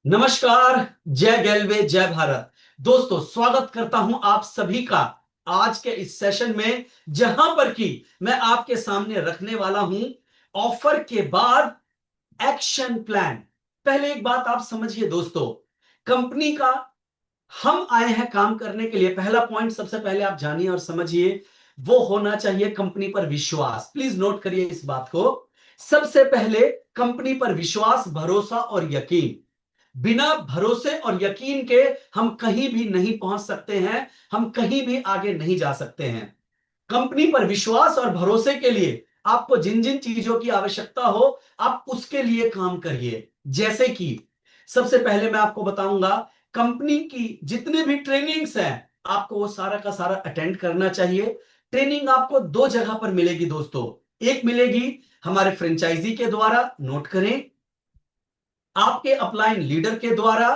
नमस्कार। जय गैल्वे, जय भारत। दोस्तों, स्वागत करता हूं आप सभी का आज के इस सेशन में, जहां पर कि मैं आपके सामने रखने वाला हूं ऑफर के बाद एक्शन प्लान। पहले एक बात आप समझिए दोस्तों, कंपनी का हम आए हैं काम करने के लिए। पहला पॉइंट सबसे पहले आप जानिए और समझिए, वो होना चाहिए कंपनी पर विश्वास। प्लीज नोट करिए इस बात को। सबसे पहले कंपनी पर विश्वास, भरोसा और यकीन। बिना भरोसे और यकीन के हम कहीं भी नहीं पहुंच सकते हैं, हम कहीं भी आगे नहीं जा सकते हैं। कंपनी पर विश्वास और भरोसे के लिए आपको जिन जिन चीजों की आवश्यकता हो, आप उसके लिए काम करिए। जैसे कि सबसे पहले मैं आपको बताऊंगा, कंपनी की जितने भी ट्रेनिंग्स हैं आपको वो सारा का सारा अटेंड करना चाहिए। ट्रेनिंग आपको दो जगह पर मिलेगी दोस्तों। एक मिलेगी हमारे फ्रेंचाइजी के द्वारा, नोट करें, आपके अपलाइन लीडर के द्वारा,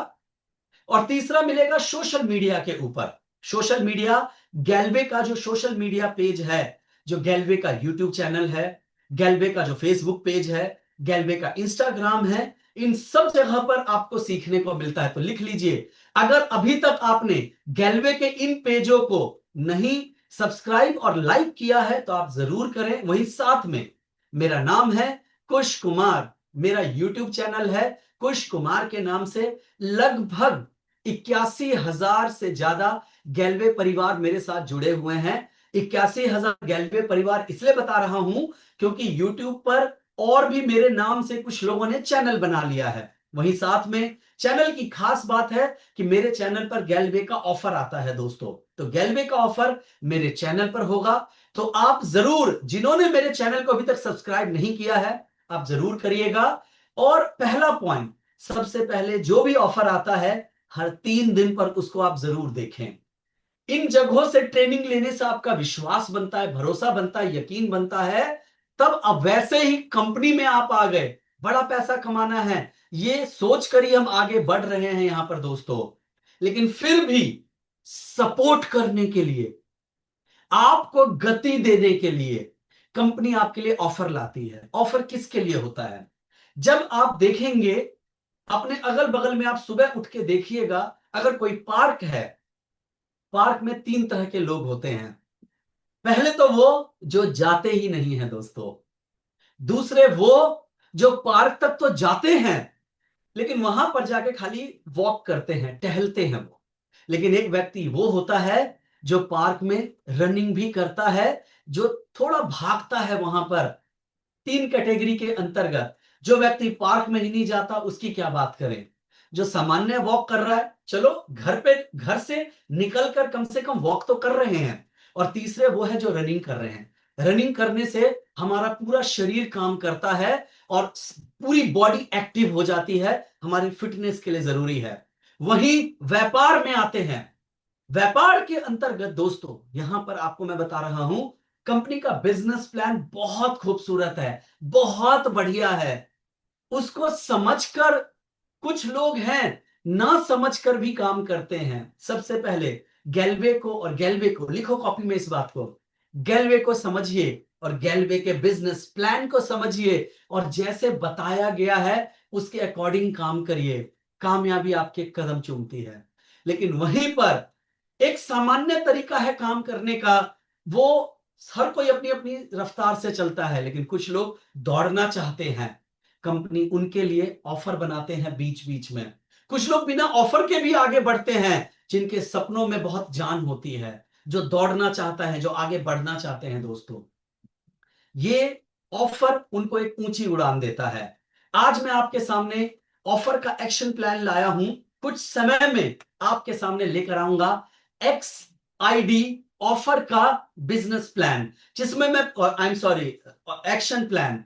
और तीसरा मिलेगा सोशल मीडिया के ऊपर। सोशल मीडिया, गैल्वे का जो सोशल मीडिया पेज है, जो गैल्वे का यूट्यूब चैनल है, गैल्वे का जो फेसबुक पेज है, गैल्वे का इंस्टाग्राम है, इन सब जगह पर आपको सीखने को मिलता है। तो लिख लीजिए, अगर अभी तक आपने गैल्वे के इन पेजों को नहीं सब्सक्राइब और लाइक किया है तो आप जरूर करें। वहीं साथ में मेरा नाम है कुश कुमार, मेरा यूट्यूब चैनल है कुश कुमार के नाम से। लगभग 81,000 से ज्यादा गैल्वे परिवार मेरे साथ जुड़े हुए हैं। 81,000 गैल्वे परिवार इसलिए बता रहा हूं क्योंकि यूट्यूब पर और भी मेरे नाम से कुछ लोगों ने चैनल बना लिया है। वहीं साथ में चैनल की खास बात है कि मेरे चैनल पर गैल्वे का ऑफर आता है दोस्तों। तो गैल्वे का ऑफर मेरे चैनल पर होगा, तो आप जरूर, जिन्होंने मेरे चैनल को अभी तक सब्सक्राइब नहीं किया है, आप जरूर करिएगा। और पहला पॉइंट, सबसे पहले जो भी ऑफर आता है हर 3 दिन पर उसको आप जरूर देखें। इन जगहों से ट्रेनिंग लेने से आपका विश्वास बनता है, भरोसा बनता है, यकीन बनता है। तब अब वैसे ही कंपनी में आप आ गए, बड़ा पैसा कमाना है, ये सोच कर ही हम आगे बढ़ रहे हैं यहां पर दोस्तों। लेकिन फिर भी सपोर्ट करने के लिए, आपको गति देने के लिए कंपनी आपके लिए ऑफर लाती है। ऑफर किसके लिए होता है? जब आप देखेंगे अपने अगल बगल में, आप सुबह उठ के देखिएगा, अगर कोई पार्क है, पार्क में 3 तरह के लोग होते हैं। पहले तो वो जो जाते ही नहीं है दोस्तों। दूसरे वो जो पार्क तक तो जाते हैं लेकिन वहां पर जाके खाली वॉक करते हैं, टहलते हैं वो। लेकिन एक व्यक्ति वो होता है जो पार्क में रनिंग भी करता है, जो थोड़ा भागता है वहां पर। 3 कैटेगरी के अंतर्गत जो व्यक्ति पार्क में ही नहीं जाता उसकी क्या बात करें। जो सामान्य वॉक कर रहा है, चलो घर पे, घर से निकलकर कम से कम वॉक तो कर रहे हैं। और तीसरे वो है जो रनिंग कर रहे हैं। रनिंग करने से हमारा पूरा शरीर काम करता है और पूरी बॉडी एक्टिव हो जाती है, हमारी फिटनेस के लिए जरूरी है। वहीं व्यापार में आते हैं। व्यापार के अंतर्गत दोस्तों, यहां पर आपको मैं बता रहा हूं, कंपनी का बिजनेस प्लान बहुत खूबसूरत है, बहुत बढ़िया है। उसको समझकर, कुछ लोग हैं ना समझकर भी काम करते हैं। सबसे पहले गैल्वे को, और गैल्वे को लिखो कॉपी में इस बात को, गैल्वे को समझिए और गैल्वे के बिजनेस प्लान को समझिए और जैसे बताया गया है उसके अकॉर्डिंग काम करिए। कामयाबी आपके कदम चूमती है। लेकिन वहीं पर एक सामान्य तरीका है काम करने का, वो हर कोई अपनी अपनी रफ्तार से चलता है, लेकिन कुछ लोग दौड़ना चाहते हैं। कंपनी उनके लिए ऑफर बनाते हैं बीच बीच में। कुछ लोग बिना ऑफर के भी आगे बढ़ते हैं, जिनके सपनों में बहुत जान होती है, जो दौड़ना चाहता है, जो आगे बढ़ना चाहते हैं दोस्तों। ये ऑफर उनको एक ऊंची उड़ान देता है। आज मैं आपके सामने ऑफर का एक्शन प्लान लाया हूं। कुछ समय में आपके सामने लेकर आऊंगा एक्स आईडी ऑफर का बिजनेस प्लान, जिसमें मैं, I am sorry, action plan,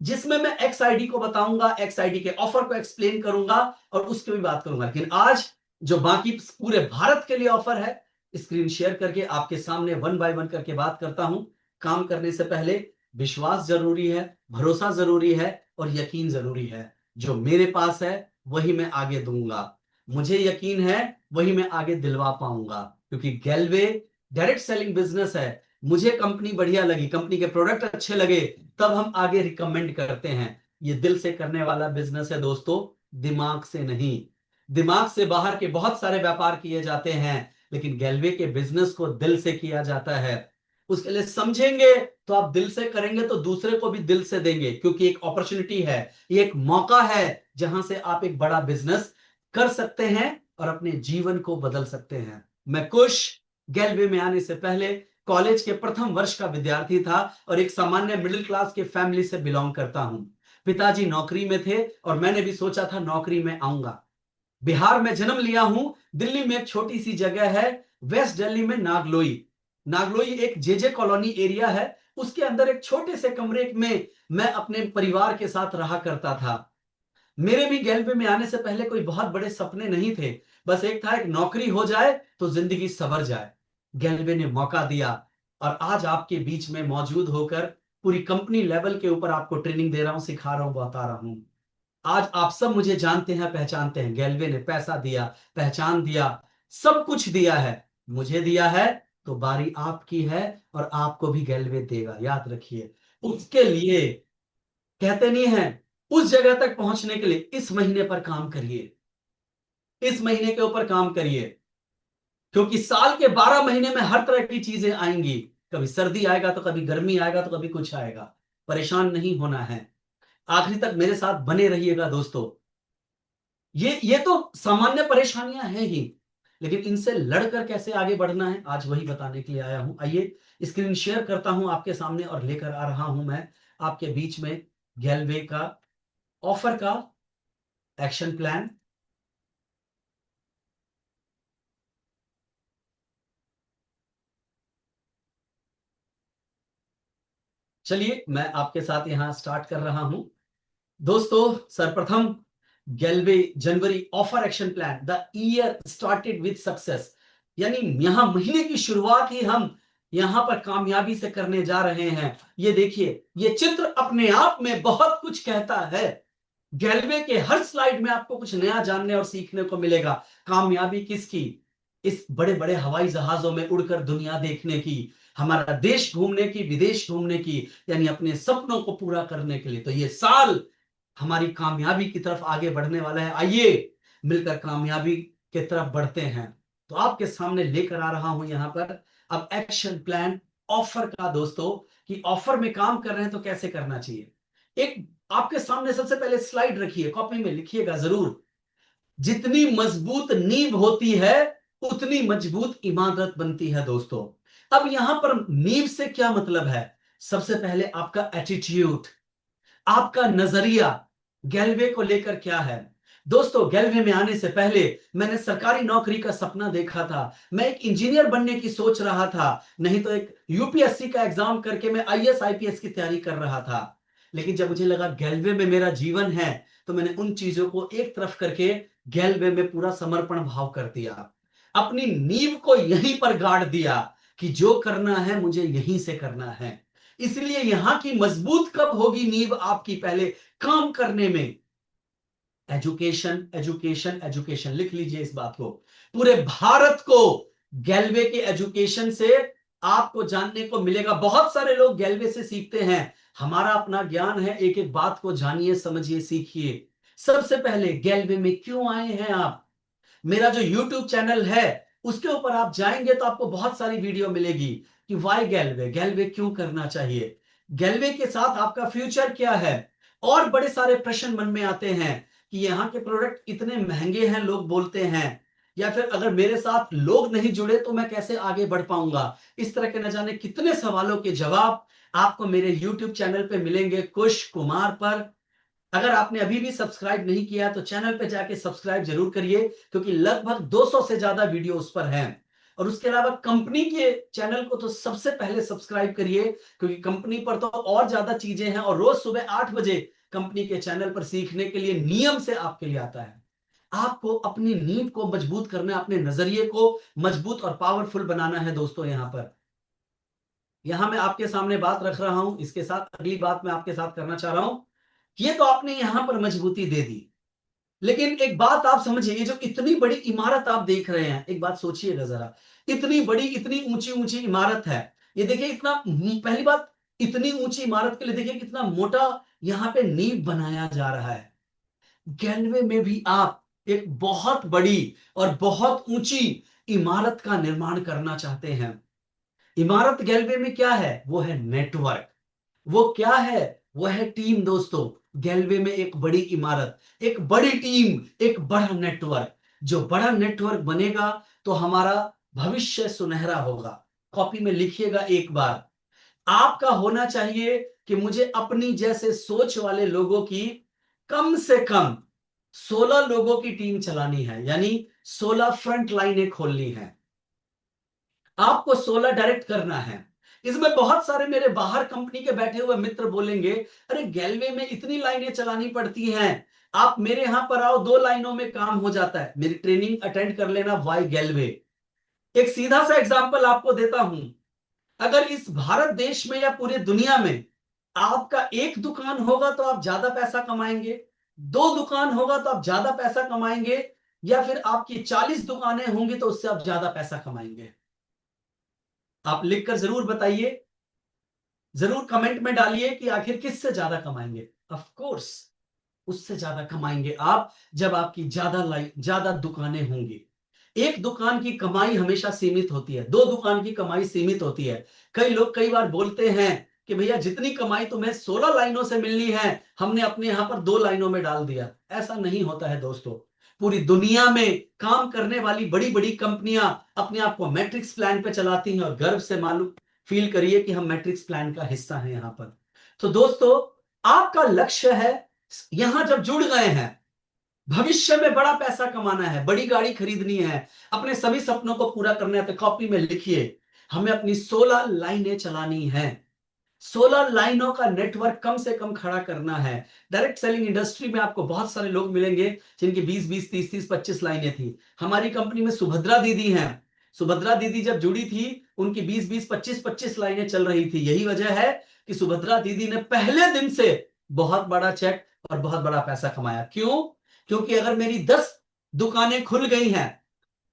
जिसमें मैं एक्स आईडी को बताऊंगा, एक्स आईडी के ऑफर को एक्सप्लेन करूंगा और उसकी भी बात करूंगा। लेकिन आज जो बाकी पूरे भारत के लिए ऑफर है, स्क्रीन शेयर करके आपके सामने वन बाय वन करके बात करता हूं। काम करने से पहले विश्वास जरूरी है, भरोसा जरूरी है और यकीन जरूरी है। जो मेरे पास है वही मैं आगे दूंगा, मुझे यकीन है वही मैं आगे दिलवा पाऊंगा। क्योंकि गैल्वे डायरेक्ट सेलिंग बिजनेस है। मुझे कंपनी बढ़िया लगी, कंपनी के प्रोडक्ट अच्छे लगे, तब हम आगे रिकमेंड करते हैं। ये दिल से करने वाला बिजनेस है दोस्तों, दिमाग से नहीं। दिमाग से बाहर के बहुत सारे व्यापार किए जाते हैं, लेकिन गैल्वे के बिजनेस को दिल से किया जाता है। उसके लिए समझेंगे तो आप दिल से करेंगे तो दूसरे को भी दिल से देंगे, क्योंकि एक अपॉर्चुनिटी है, ये एक मौका है जहां से आप एक बड़ा बिजनेस कर सकते हैं और अपने जीवन को बदल सकते हैं। मैं कुश गैल्वे में आने से पहले कॉलेज के प्रथम वर्ष का विद्यार्थी था और एक सामान्य मिडिल क्लास के फैमिली से बिलोंग करता हूं। पिताजी नौकरी में थे और मैंने भी सोचा था नौकरी में आऊंगा। बिहार में जन्म लिया हूं। दिल्ली में एक छोटी सी जगह है, वेस्ट दिल्ली में नागलोई। नागलोई एक जेजे कॉलोनी एरिया है, उसके अंदर एक छोटे से कमरे में मैं अपने परिवार के साथ रहा करता था। मेरे भी गैल्वे में आने से पहले कोई बहुत बड़े सपने नहीं थे, बस एक था, एक नौकरी हो जाए तो जिंदगी संवर जाए। गैल्वे ने मौका दिया और आज आपके बीच में मौजूद होकर पूरी कंपनी लेवल के ऊपर आपको ट्रेनिंग दे रहा हूं, सिखा रहा हूं, बता रहा हूं। आज आप सब मुझे जानते हैं, पहचानते हैं। गैल्वे ने पैसा दिया, पहचान दिया, सब कुछ दिया है, मुझे दिया है, तो बारी आपकी है और आपको भी गैल्वे देगा, याद रखिए। उसके लिए कहते नहीं है, उस जगह तक पहुंचने के लिए इस महीने पर काम करिए, इस महीने के ऊपर काम करिए, क्योंकि साल के 12 महीने में हर तरह की चीजें आएंगी। कभी सर्दी आएगा तो कभी गर्मी आएगा तो कभी कुछ आएगा। परेशान नहीं होना है, आखिरी तक मेरे साथ बने रहिएगा दोस्तों। ये तो सामान्य परेशानियां हैं ही, लेकिन इनसे लड़कर कैसे आगे बढ़ना है आज वही बताने के लिए आया हूं। आइए स्क्रीन शेयर करता हूं आपके सामने और लेकर आ रहा हूं मैं आपके बीच में गैल्वे का ऑफर का एक्शन प्लान। चलिए मैं आपके साथ यहां स्टार्ट कर रहा हूं दोस्तों। सर्वप्रथम गैल्वे January offer action plan, the year started with success, यानी यहां महीने की शुरुआत ही हम यहां पर कामयाबी से करने जा रहे हैं। ये देखिए, ये चित्र अपने आप में बहुत कुछ कहता है। गैल्वे के हर स्लाइड में आपको कुछ नया जानने और सीखने को मिलेगा। कामयाबी किसकी? इस बड़े बड़े हवाई जहाजों में उड़कर दुनिया देखने की, हमारा देश घूमने की, विदेश घूमने की, यानी अपने सपनों को पूरा करने के लिए। तो ये साल हमारी कामयाबी की तरफ आगे बढ़ने वाला है। आइए मिलकर कामयाबी की तरफ बढ़ते हैं। तो आपके सामने लेकर आ रहा हूं यहां पर अब एक्शन प्लान ऑफर का दोस्तों, कि ऑफर में काम कर रहे हैं तो कैसे करना चाहिए। एक आपके सामने सबसे पहले स्लाइड रखिए, कॉपी में लिखिएगा जरूर। जितनी मजबूत नींव होती है उतनी मजबूत इमारत बनती है दोस्तों। अब यहां पर नींव से क्या मतलब है? सबसे पहले आपका एटीट्यूड, आपका नजरिया गैल्वे को लेकर क्या है। दोस्तों गैल्वे में आने से पहले मैंने सरकारी नौकरी का सपना देखा था। मैं एक इंजीनियर बनने की सोच रहा था, नहीं तो एक यूपीएससी का एग्जाम करके मैं आईएएस आईपीएस की तैयारी कर रहा था। लेकिन जब मुझे लगा गैल्वे में मेरा जीवन है, तो मैंने उन चीजों को एक तरफ करके गैल्वे में पूरा समर्पण भाव कर दिया। अपनी नींव को यहीं पर गाड़ दिया कि जो करना है मुझे यहीं से करना है। इसलिए यहां की मजबूत कब होगी नींव आपकी? पहले काम करने में। एजुकेशन एजुकेशन एजुकेशन, लिख लीजिए इस बात को। पूरे भारत को गैल्वे के एजुकेशन से आपको जानने को मिलेगा। बहुत सारे लोग गैल्वे से सीखते हैं, हमारा अपना ज्ञान है। एक एक बात को जानिए, समझिए, सीखिए। सबसे पहले गैल्वे में क्यों आए हैं आप? मेरा जो YouTube चैनल है उसके ऊपर आप जाएंगे तो आपको बहुत सारी वीडियो मिलेगी कि वाई गैल्वे, गैल्वे क्यों करना चाहिए, गैल्वे के साथ आपका फ्यूचर क्या है। और बड़े सारे प्रश्न मन में आते हैं कि यहाँ के प्रोडक्ट इतने महंगे हैं लोग बोलते हैं, या फिर अगर मेरे साथ लोग नहीं जुड़े तो मैं कैसे आगे बढ़ पाऊंगा। इस तरह के न जाने कितने सवालों के जवाब आपको मेरे YouTube चैनल पे मिलेंगे, कुश कुमार पर। अगर आपने अभी भी सब्सक्राइब नहीं किया तो चैनल पे जाके सब्सक्राइब जरूर करिए, क्योंकि लगभग 200 से ज्यादा वीडियो उस पर हैं। और उसके अलावा कंपनी के चैनल को तो सबसे पहले सब्सक्राइब करिए, क्योंकि कंपनी पर तो और ज्यादा चीजें हैं। और रोज सुबह 8 बजे कंपनी के चैनल पर सीखने के लिए नियम से आपके लिए आता है। आपको अपनी नींव को मजबूत करना है, अपने नजरिए को मजबूत और पावरफुल बनाना है दोस्तों। यहां मैं आपके सामने बात रख रहा हूं, इसके साथ अगली बात मैं आपके साथ करना चाह रहा हूं। ये तो आपने यहां पर मजबूती दे दी, लेकिन एक बात आप समझिए, ये जो इतनी बड़ी इमारत आप देख रहे हैं, एक बात सोचिएगा जरा। इतनी बड़ी, इतनी ऊंची ऊंची इमारत है। ये देखिए इतना, पहली बात, इतनी ऊंची इमारत के लिए देखिए कितना मोटा यहां पे नींव बनाया जा रहा है। गैल्वे में भी आप एक बहुत बड़ी और बहुत ऊंची इमारत का निर्माण करना चाहते हैं। इमारत गैल्वे में क्या है? वो है नेटवर्क। वो क्या है? वो है टीम दोस्तों। गैल्वे में एक बड़ी इमारत, एक बड़ी टीम, एक बड़ा नेटवर्क। जो बड़ा नेटवर्क बनेगा तो हमारा भविष्य सुनहरा होगा। कॉपी में लिखिएगा एक बार। आपका होना चाहिए कि मुझे अपनी जैसे सोच वाले लोगों की कम से कम 16 लोगों की टीम चलानी है, यानी 16 फ्रंट लाइनें खोलनी है। आपको 16 डायरेक्ट करना है। इसमें बहुत सारे मेरे बाहर कंपनी के बैठे हुए मित्र बोलेंगे, अरे गैलवे में इतनी लाइनें चलानी पड़ती हैं, आप मेरे यहां पर आओ, 2 लाइनों में काम हो जाता है। मेरी ट्रेनिंग अटेंड कर लेना, वाई गैलवे। एक सीधा सा एग्जांपल आपको देता हूं। अगर इस भारत देश में या पूरे दुनिया में आपका एक दुकान होगा तो आप ज्यादा पैसा कमाएंगे, 2 दुकान होगा तो आप ज्यादा पैसा कमाएंगे, या फिर आपकी 40 दुकानें होंगी तो उससे आप ज्यादा पैसा कमाएंगे? आप लिखकर जरूर बताइए, जरूर कमेंट में डालिए कि आखिर किससे ज्यादा कमाएंगे। ऑफ कोर्स उससे ज्यादा कमाएंगे आप जब आपकी ज्यादा दुकानें होंगी। एक दुकान की कमाई हमेशा सीमित होती है, 2 दुकान की कमाई सीमित होती है। कई लोग कई बार बोलते हैं कि भैया जितनी कमाई तुम्हें 16 लाइनों से मिलनी है, हमने अपने यहां पर 2 लाइनों में डाल दिया। ऐसा नहीं होता है दोस्तों। पूरी दुनिया में काम करने वाली बड़ी बड़ी कंपनियां अपने आप को मैट्रिक्स प्लान पे चलाती हैं, और गर्व से मालूम फील करिए कि हम मैट्रिक्स प्लान का हिस्सा हैं यहां पर। तो दोस्तों, आपका लक्ष्य है, यहां जब जुड़ गए हैं, भविष्य में बड़ा पैसा कमाना है, बड़ी गाड़ी खरीदनी है, अपने सभी सपनों को पूरा करना है, तो कॉपी में लिखिए, हमें अपनी 16 लाइनें चलानी है। 16 लाइनों का नेटवर्क कम से कम खड़ा करना है। डायरेक्ट सेलिंग इंडस्ट्री में आपको बहुत सारे लोग मिलेंगे जिनकी 20-20, 30-30, 25 लाइनें थी। हमारी कंपनी में सुभद्रा दीदी हैं। सुभद्रा दीदी जब जुड़ी थी, उनकी 20-20, 25-25 लाइनें चल रही थी। यही वजह है कि सुभद्रा दीदी ने पहले दिन से बहुत बड़ा चेक और बहुत बड़ा पैसा कमाया। क्यों? क्योंकि अगर मेरी 10 दुकानें खुल गई हैं,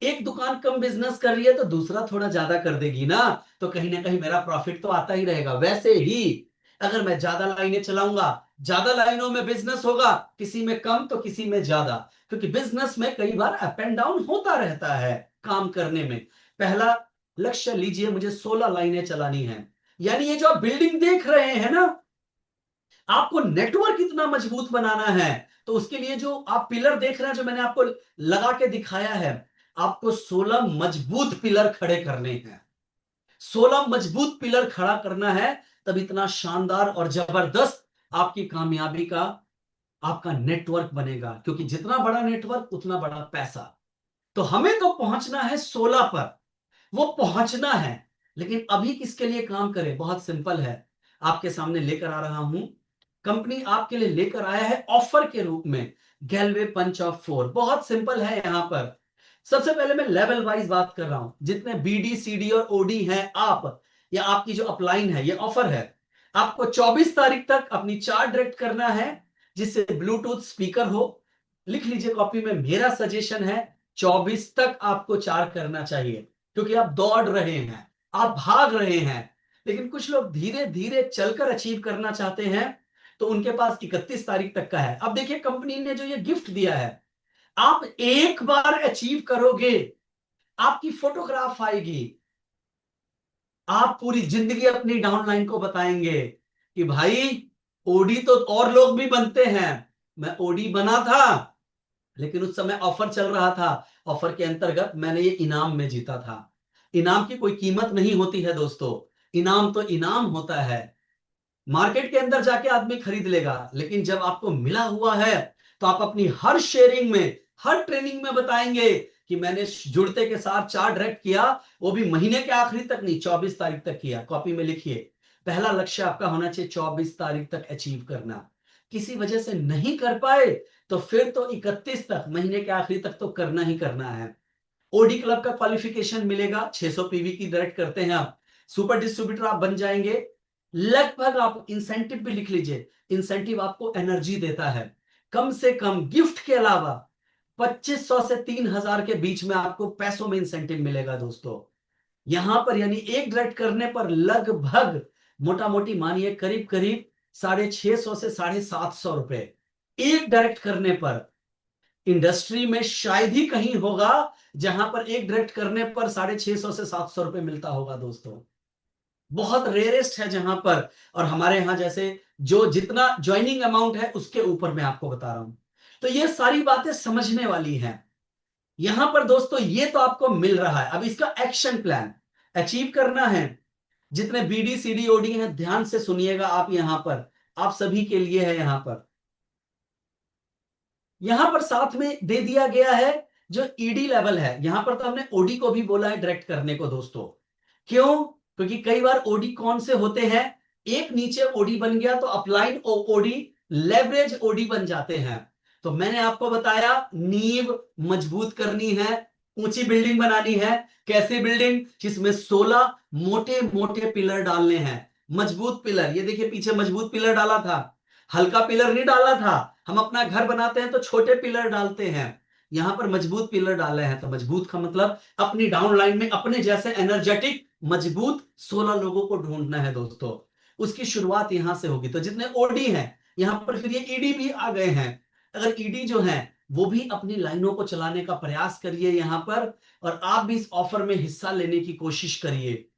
एक दुकान कम बिजनेस कर रही है तो दूसरा थोड़ा ज्यादा कर देगी ना, तो कहीं ना कहीं मेरा प्रॉफिट तो आता ही रहेगा। वैसे ही अगर मैं ज्यादा लाइनें चलाऊंगा, ज्यादा लाइनों में बिजनेस होगा, किसी में कम तो किसी में ज्यादा, क्योंकि बिजनेस में कई बार अप एंड डाउन होता रहता है काम करने में। पहला लक्ष्य लीजिए, मुझे 16 लाइनें चलानी है। यानी ये जो आप बिल्डिंग देख रहे हैं ना, आपको नेटवर्क इतना मजबूत बनाना है, तो उसके लिए जो आप पिलर देख रहे हैं, जो मैंने आपको लगा के दिखाया है, आपको 16 मजबूत पिलर खड़े करने हैं। 16 मजबूत पिलर खड़ा करना है, तब इतना शानदार और जबरदस्त आपकी कामयाबी का आपका नेटवर्क बनेगा, क्योंकि जितना बड़ा नेटवर्क उतना बड़ा पैसा। तो हमें तो पहुंचना है 16 पर, वो पहुंचना है। लेकिन अभी किसके लिए काम करें? बहुत सिंपल है, आपके सामने लेकर आ रहा हूं। कंपनी आपके लिए लेकर आया है ऑफर के रूप में गैलवे पंच ऑफ 4। बहुत सिंपल है। यहां पर सबसे पहले मैं लेवल वाइज बात कर रहा हूं। जितने बीडी, सीडी और ओडी हैं आप, या आपकी जो अपलाइन है, ये ऑफर है। आपको 24 तारीख तक अपनी चार्ट डायरेक्ट करना है, जिससे ब्लूटूथ स्पीकर हो। लिख लीजिए कॉपी में, मेरा सजेशन है 24 तक आपको चार्ट करना चाहिए, क्योंकि आप दौड़ रहे हैं, आप भाग रहे हैं। लेकिन कुछ लोग धीरे धीरे चलकर अचीव करना चाहते हैं, तो उनके पास 31 तारीख तक का है। अब देखिए, कंपनी ने जो ये गिफ्ट दिया है, आप एक बार अचीव करोगे, आपकी फोटोग्राफ आएगी, आप पूरी जिंदगी अपनी डाउनलाइन को बताएंगे कि भाई ओडी तो और लोग भी बनते हैं, मैं ओडी बना था, लेकिन उस समय ऑफर चल रहा था, ऑफर के अंतर्गत मैंने ये इनाम में जीता था। इनाम की कोई कीमत नहीं होती है दोस्तों, इनाम तो इनाम होता है। मार्केट के अंदर जाके आदमी खरीद लेगा, लेकिन जब आपको मिला हुआ है, तो आप अपनी हर शेयरिंग में, हर ट्रेनिंग में बताएंगे कि मैंने जुड़ते के साथ चार्ट डायरेक्ट किया, वो भी महीने के आखिरी तक नहीं, 24 तारीख तक किया। कॉपी में लिखिए, पहला लक्ष्य आपका होना चाहिए 24 तारीख तक अचीव करना। किसी वजह से नहीं कर पाए तो फिर तो 31 तक, महीने के आखिरी तक तो करना ही करना है। ओडी क्लब का क्वालिफिकेशन मिलेगा, 600 पीवी की डायरेक्ट करते हैं आप, सुपर डिस्ट्रीब्यूटर आप बन जाएंगे। लगभग आप इंसेंटिव भी लिख लीजिए, इंसेंटिव आपको एनर्जी देता है। कम से कम गिफ्ट के अलावा 2500 से 3000 के बीच में आपको पैसों में इंसेंटिव मिलेगा दोस्तों। यहां पर यानी एक डायरेक्ट करने पर लगभग, मोटा मोटी मानिए, करीब करीब 650 से 750 रुपए एक डायरेक्ट करने पर। इंडस्ट्री में शायद ही कहीं होगा जहां पर एक डायरेक्ट करने पर 650 से 700 रुपए मिलता होगा दोस्तों। बहुत रेयरेस्ट है जहां पर। और हमारे यहां जैसे जो जितना ज्वाइनिंग अमाउंट है उसके ऊपर मैं आपको बता रहा हूं। तो ये सारी बातें समझने वाली हैं। यहां पर दोस्तों ये तो आपको मिल रहा है, अब इसका एक्शन प्लान अचीव करना है। जितने बीडी सीडी ओडी हैं ध्यान से सुनिएगा आप, यहां पर आप सभी के लिए है। यहां पर साथ में दे दिया गया है जो ईडी लेवल है। यहां पर तो हमने ओडी को भी बोला है डायरेक्ट करने को दोस्तों। क्यों? क्योंकि कई बार ओडी कौन से होते हैं, एक नीचे ओडी बन गया तो अपलाइन ओडी लेवरेज ओडी बन जाते हैं। तो मैंने आपको बताया नींव मजबूत करनी है, ऊंची बिल्डिंग बनानी है। कैसी बिल्डिंग? जिसमें 16 मोटे मोटे पिलर डालने हैं। मजबूत पिलर, ये देखिए पीछे मजबूत पिलर डाला था, हल्का पिलर नहीं डाला था। हम अपना घर बनाते हैं तो छोटे पिलर डालते हैं, यहां पर मजबूत पिलर डाले हैं। तो मजबूत का मतलब अपनी डाउन लाइन में अपने जैसे एनर्जेटिक मजबूत 16 लोगों को ढूंढना है दोस्तों। उसकी शुरुआत यहां से होगी। तो जितने ओडी हैं यहां पर फिर ये ईडी भी आ गए हैं। अगर ईडी जो है वो भी अपनी लाइनों को चलाने का प्रयास करिए यहां पर, और आप भी इस ऑफर में हिस्सा लेने की कोशिश करिए।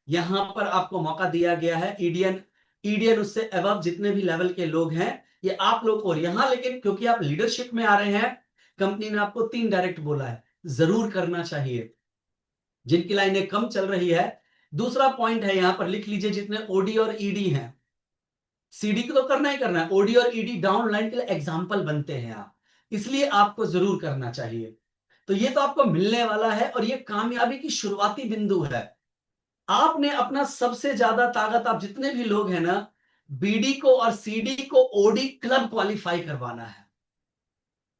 यहां पर आपको मौका दिया गया है। ईडीएन ईडीएन उससे एवब जितने भी लेवल के लोग हैं ये आप लोग, और यहां लेकिन क्योंकि आप लीडरशिप में आ रहे हैं, कंपनी ने आपको 3 डायरेक्ट बोला है, जरूर करना चाहिए जिनकी लाइनें कम चल रही है। दूसरा पॉइंट है यहां पर लिख लीजिए, जितने ओडी और ईडी हैं, सीडी को तो करना ही करना है, ओडी और ईडी डाउन लाइन के लिए एग्जाम्पल बनते हैं आप, इसलिए आपको जरूर करना चाहिए। तो ये तो आपको मिलने वाला है और ये कामयाबी की शुरुआती बिंदु है। आपने अपना सबसे ज्यादा ताकत, आप जितने भी लोग हैं ना, बीडी को और सीडी को ओडी क्लब क्वालिफाई करवाना है,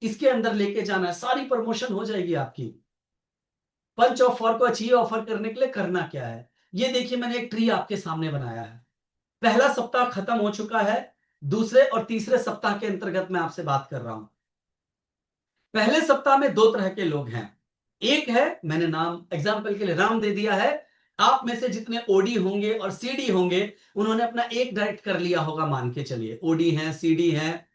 इसके अंदर लेके जाना है, सारी प्रमोशन हो जाएगी आपकी। पंच ऑफर को अचीव ऑफर करने के लिए करना क्या है, ये देखिए मैंने एक ट्री आपके सामने बनाया है। पहला सप्ताह खत्म हो चुका है, दूसरे और तीसरे सप्ताह के अंतर्गत मैं आपसे बात कर रहा हूं। पहले सप्ताह में 2 तरह के लोग हैं। एक है, मैंने नाम एग्जाम्पल के लिए राम दे दिया है, आप में से जितने ओडी होंगे और सीडी होंगे उन्होंने अपना एक डायरेक्ट कर लिया होगा, मान के चलिए ओडी हैं, सीडी हैं,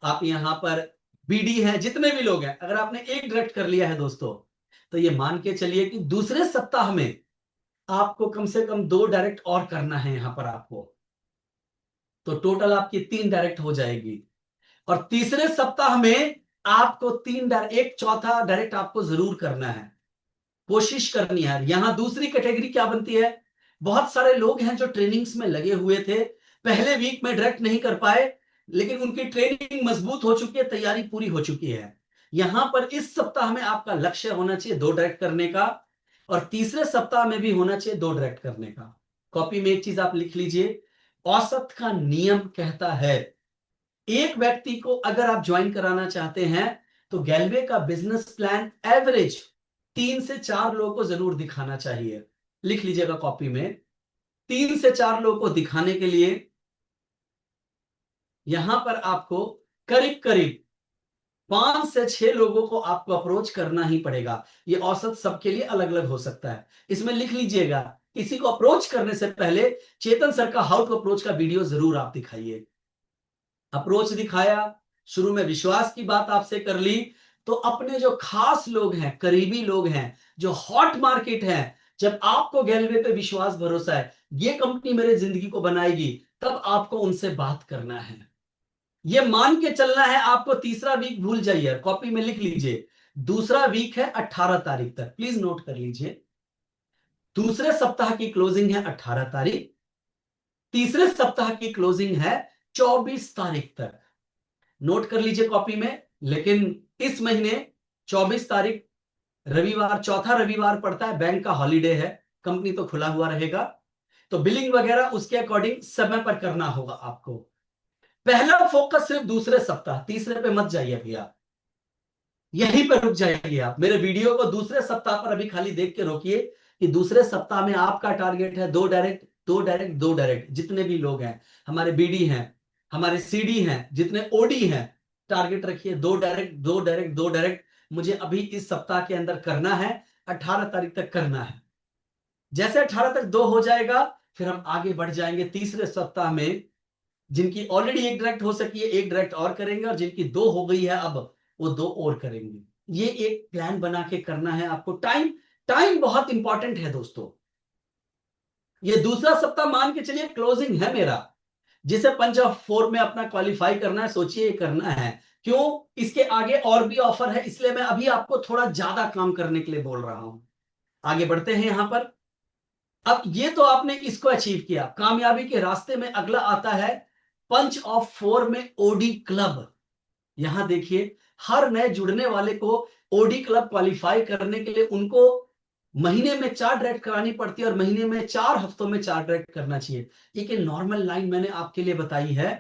आप यहां पर बीडी हैं, जितने भी लोग हैं, अगर आपने एक डायरेक्ट कर लिया है दोस्तों, तो ये मान के चलिए कि दूसरे सप्ताह में आपको कम से कम 2 डायरेक्ट और करना है यहां पर आपको, तो टोटल आपकी 3 डायरेक्ट हो जाएगी। और तीसरे सप्ताह में आपको 3 डायरेक्ट, एक चौथा डायरेक्ट आपको जरूर करना है, कोशिश करनी है। यहां दूसरी कैटेगरी क्या बनती है, बहुत सारे लोग हैं जो ट्रेनिंग्स में लगे हुए थे, पहले वीक में डायरेक्ट नहीं कर पाए, लेकिन उनकी ट्रेनिंग मजबूत हो चुकी है, तैयारी पूरी हो चुकी है। यहां पर इस सप्ताह में आपका लक्ष्य होना चाहिए 2 डायरेक्ट करने का, और तीसरे सप्ताह में भी होना चाहिए 2 डायरेक्ट करने का। कॉपी में एक चीज आप लिख लीजिए, औसत का नियम कहता है एक व्यक्ति को अगर आप ज्वाइन कराना चाहते हैं तो गैलवे का बिजनेस प्लान एवरेज 3 से 4 लोगों को जरूर दिखाना चाहिए। लिख लीजिएगा कॉपी में, 3 से 4 लोगों को दिखाने के लिए यहां पर आपको करीब करीब 5 से 6 लोगों को आपको अप्रोच करना ही पड़ेगा। ये औसत सबके लिए अलग अलग हो सकता है, इसमें लिख लीजिएगा। किसी को अप्रोच करने से पहले चेतन सर का हाउ टू अप्रोच का वीडियो जरूर आप दिखाइए। अप्रोच दिखाया, शुरू में विश्वास की बात आपसे कर ली, तो अपने जो खास लोग हैं, करीबी लोग हैं, जो हॉट मार्केट है, जब आपको गैलवे पे विश्वास भरोसा है ये कंपनी मेरे जिंदगी को बनाएगी, तब आपको उनसे बात करना है। ये मान के चलना है आपको। तीसरा वीक भूल जाइए, कॉपी में लिख लीजिए, दूसरा वीक है 18 तारीख तक, प्लीज नोट कर लीजिए। दूसरे सप्ताह की क्लोजिंग है 18 तारीख, तीसरे सप्ताह की क्लोजिंग है 24 तारीख तक, नोट कर लीजिए कॉपी में। लेकिन इस महीने 24 तारीख रविवार, चौथा रविवार पड़ता है, बैंक का हॉलीडे है, कंपनी तो खुला हुआ रहेगा, तो बिलिंग वगैरह उसके अकॉर्डिंग समय पर करना होगा आपको। पहला फोकस सिर्फ दूसरे सप्ताह, तीसरे पे मत जाइए भैया, यहीं पर रुक जाइए आप। मेरे वीडियो को दूसरे सप्ताह पर अभी खाली देख के रोकिए कि दूसरे सप्ताह में आपका टारगेट है 2 डायरेक्ट, 2 डायरेक्ट, 2 डायरेक्ट। जितने भी लोग हैं, हमारे बीडी हैं, हमारे सीडी हैं, जितने ओडी हैं, टारगेट रखिए 2 डायरेक्ट, 2 डायरेक्ट, 2 डायरेक्ट। मुझे अभी इस सप्ताह के अंदर करना है, 18 तारीख तक करना है। जैसे 18 तक 2 हो जाएगा, फिर हम आगे बढ़ जाएंगे तीसरे सप्ताह में। जिनकी ऑलरेडी एक डायरेक्ट हो सकी है, एक डायरेक्ट और करेंगे, और जिनकी 2 हो गई है अब वो 2 और करेंगे। ये एक प्लान बना के करना है आपको। टाइम टाइम बहुत इंपॉर्टेंट है दोस्तों। ये दूसरा सप्ताह मान के चलिए क्लोजिंग है मेरा, जिसे पंच ऑफ 4 में अपना क्वालिफाई करना है, सोचिए करना है। क्यों? इसके आगे और भी ऑफर है, इसलिए मैं अभी आपको थोड़ा ज्यादा काम करने के लिए बोल रहा हूं। आगे बढ़ते हैं यहां पर। अब ये तो आपने इसको अचीव किया, कामयाबी के रास्ते में अगला आता है पंच ऑफ 4 में ओडी क्लब। यहां देखिए, हर नए जुड़ने वाले को ओडी क्लब क्वालिफाई करने के लिए उनको महीने में 4 डायरेक्ट करानी पड़ती है और महीने में 4 हफ्तों में 4 डायरेक्ट करना चाहिए। एक नॉर्मल लाइन मैंने आपके लिए बताई है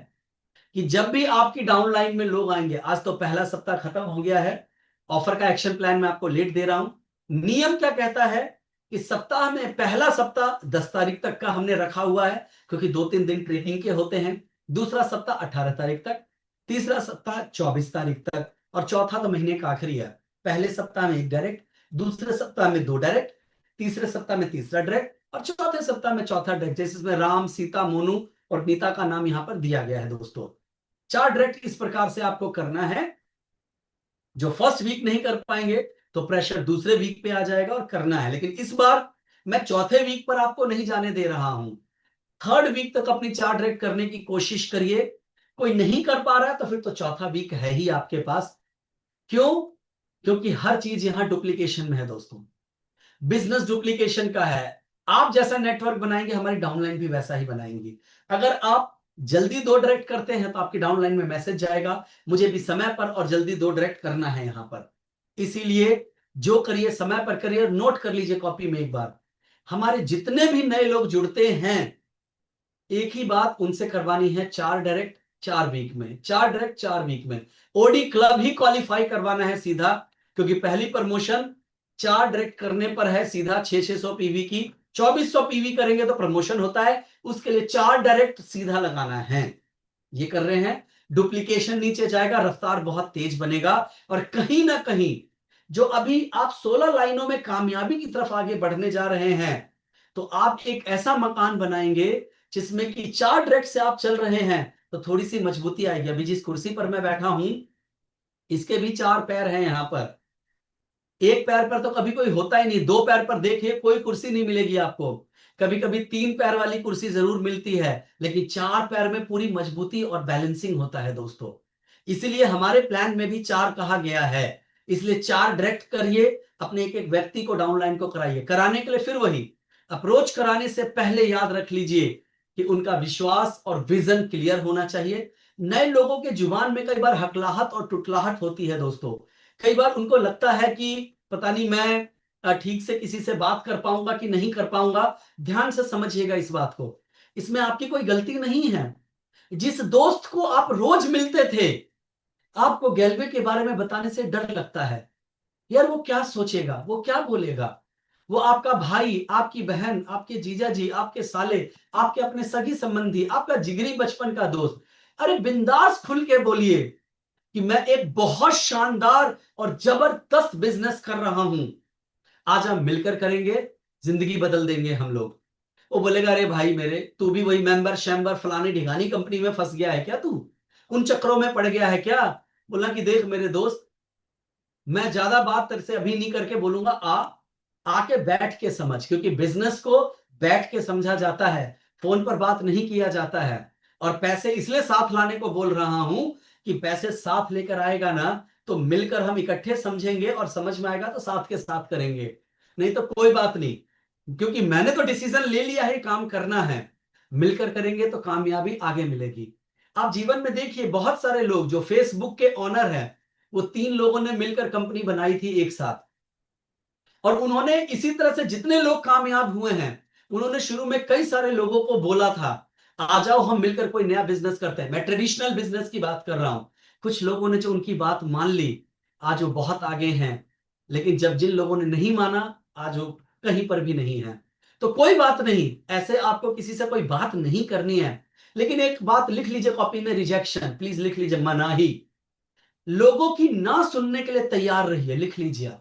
कि जब भी आपकी डाउन लाइन में लोग आएंगे, आज तो पहला सप्ताह खत्म हो गया है, ऑफर का एक्शन प्लान मैं आपको लेट दे रहा हूं। नियम क्या कहता है कि सप्ताह में पहला सप्ताह 10 तारीख तक का हमने रखा हुआ है, क्योंकि 2-3 दिन ट्रेनिंग के होते हैं। दूसरा सप्ताह 18 तारीख तक, तीसरा सप्ताह 24 तारीख तक, और चौथा तो महीने का आखिरी है। पहले सप्ताह में 1 डायरेक्ट, दूसरे सप्ताह में 2 डायरेक्ट, तीसरे सप्ताह में तीसरा डायरेक्ट, और चौथे सप्ताह में चौथा डायरेक्ट, जैसे इसमें राम, सीता, मोनू और नीता का नाम यहां पर दिया गया है दोस्तों। 4 डायरेक्ट इस प्रकार से आपको करना है। जो फर्स्ट वीक नहीं कर पाएंगे तो प्रेशर दूसरे वीक पे आ जाएगा और करना है। लेकिन इस बार मैं चौथे वीक पर आपको नहीं जाने दे रहा हूं। थर्ड वीक तक अपनी 4 डायरेक्ट करने की कोशिश करिए। कोई नहीं कर पा रहा है तो फिर तो चौथा वीक है ही आपके पास। क्यों? क्योंकि हर चीज यहां डुप्लीकेशन में है दोस्तों। बिजनेस डुप्लीकेशन का है। आप जैसा नेटवर्क बनाएंगे, हमारी डाउनलाइन भी वैसा ही बनाएंगी। अगर आप जल्दी 2 डायरेक्ट करते हैं तो आपकी डाउनलाइन में मैसेज जाएगा, मुझे भी समय पर और जल्दी 2 डायरेक्ट करना है यहां पर। इसीलिए जो करिए समय पर करिए। नोट कर लीजिए कॉपी में एक बार, हमारे जितने भी नए लोग जुड़ते हैं, एक ही बात उनसे करवानी है, 4 डायरेक्ट 4 वीक में, 4 डायरेक्ट 4 वीक में। ओडी क्लब ही क्वालिफाई करवाना है सीधा, क्योंकि पहली प्रमोशन 4 डायरेक्ट करने पर है सीधा 600 पीवी की। 2400 पीवी करेंगे तो प्रमोशन होता है, उसके लिए 4 डायरेक्ट सीधा लगाना है। ये कर रहे हैं, डुप्लीकेशन नीचे जाएगा, रफ्तार बहुत तेज बनेगा। और कहीं ना कहीं जो अभी आप 16 लाइनों में कामयाबी की तरफ आगे बढ़ने जा रहे हैं, तो आप एक ऐसा मकान बनाएंगे जिसमें कि 4 डायरेक्ट से आप चल रहे हैं तो थोड़ी सी मजबूती आएगी। अभी जिस कुर्सी पर मैं बैठा हूं, इसके भी 4 पैर हैं यहां पर। एक पैर पर तो कभी कोई होता ही नहीं, 2 पैर पर देखिए कोई कुर्सी नहीं मिलेगी आपको। कभी कभी 3 पैर वाली कुर्सी जरूर मिलती है, लेकिन 4 पैर में पूरी मजबूती और बैलेंसिंग होता है दोस्तों। इसीलिए हमारे प्लान में भी 4 कहा गया है। इसलिए 4 डायरेक्ट करिए, अपने एक एक व्यक्ति को डाउनलाइन को कराइए। कराने के लिए फिर वही अप्रोच कराने से पहले याद रख लीजिए कि उनका विश्वास और विजन क्लियर होना चाहिए। नए लोगों के जुबान में कई बार हकलाहट और टुटलाहट होती है दोस्तों। कई बार उनको लगता है कि पता नहीं मैं ठीक से किसी से बात कर पाऊंगा कि नहीं कर पाऊंगा। ध्यान से समझिएगा इस बात को, इसमें आपकी कोई गलती नहीं है। जिस दोस्त को आप रोज मिलते थे, आपको गैलवे के बारे में बताने से डर लगता है, यार वो क्या सोचेगा, वो क्या बोलेगा। वो आपका भाई, आपकी बहन, आपके जीजा जी, आपके साले, आपके अपने सगी संबंधी, आपका जिगरी बचपन का दोस्त। अरे बिंदास खुल के बोलिए कि मैं एक बहुत शानदार और जबरदस्त बिजनेस कर रहा हूं, आज हम मिलकर करेंगे, जिंदगी बदल देंगे हम लोग। वो बोलेगा अरे भाई मेरे, तू भी वही मेंबर शैम्बर फलानी ढिगानी कंपनी में फंस गया है क्या, तू उन चक्रों में पड़ गया है क्या। बोला कि देख मेरे दोस्त, मैं ज्यादा बात तेरे से अभी नहीं करके बोलूंगा, आके बैठ के समझ, क्योंकि बिजनेस को बैठ के समझा जाता है, फोन पर बात नहीं किया जाता है। और पैसे इसलिए साथ लाने को बोल रहा हूं कि पैसे साथ लेकर आएगा ना, तो मिलकर हम इकट्ठे समझेंगे और समझ में आएगा तो साथ के साथ करेंगे, नहीं तो कोई बात नहीं। क्योंकि मैंने तो डिसीजन ले लिया है, काम करना है, मिलकर करेंगे तो कामयाबी आगे मिलेगी। आप जीवन में देखिए, बहुत सारे लोग जो फेसबुक के ऑनर हैं, वो 3 लोगों ने मिलकर कंपनी बनाई थी एक साथ। और उन्होंने इसी तरह से जितने लोग कामयाब हुए हैं, उन्होंने शुरू में कई सारे लोगों को बोला था आ जाओ हम मिलकर कोई नया बिजनेस करते हैं। मैं ट्रेडिशनल बिजनेस की बात कर रहा हूं। कुछ लोगों ने जो उनकी बात मान ली, आज वो बहुत आगे हैं। लेकिन जब जिन लोगों ने नहीं माना, आज वो कहीं पर भी नहीं है। तो कोई बात नहीं, ऐसे आपको किसी से कोई बात नहीं करनी है। लेकिन एक बात लिख लीजिए कॉपी में, रिजेक्शन प्लीज लिख लीजिए, मनाही। लोगों की ना सुनने के लिए तैयार रहिए, लिख लीजिए।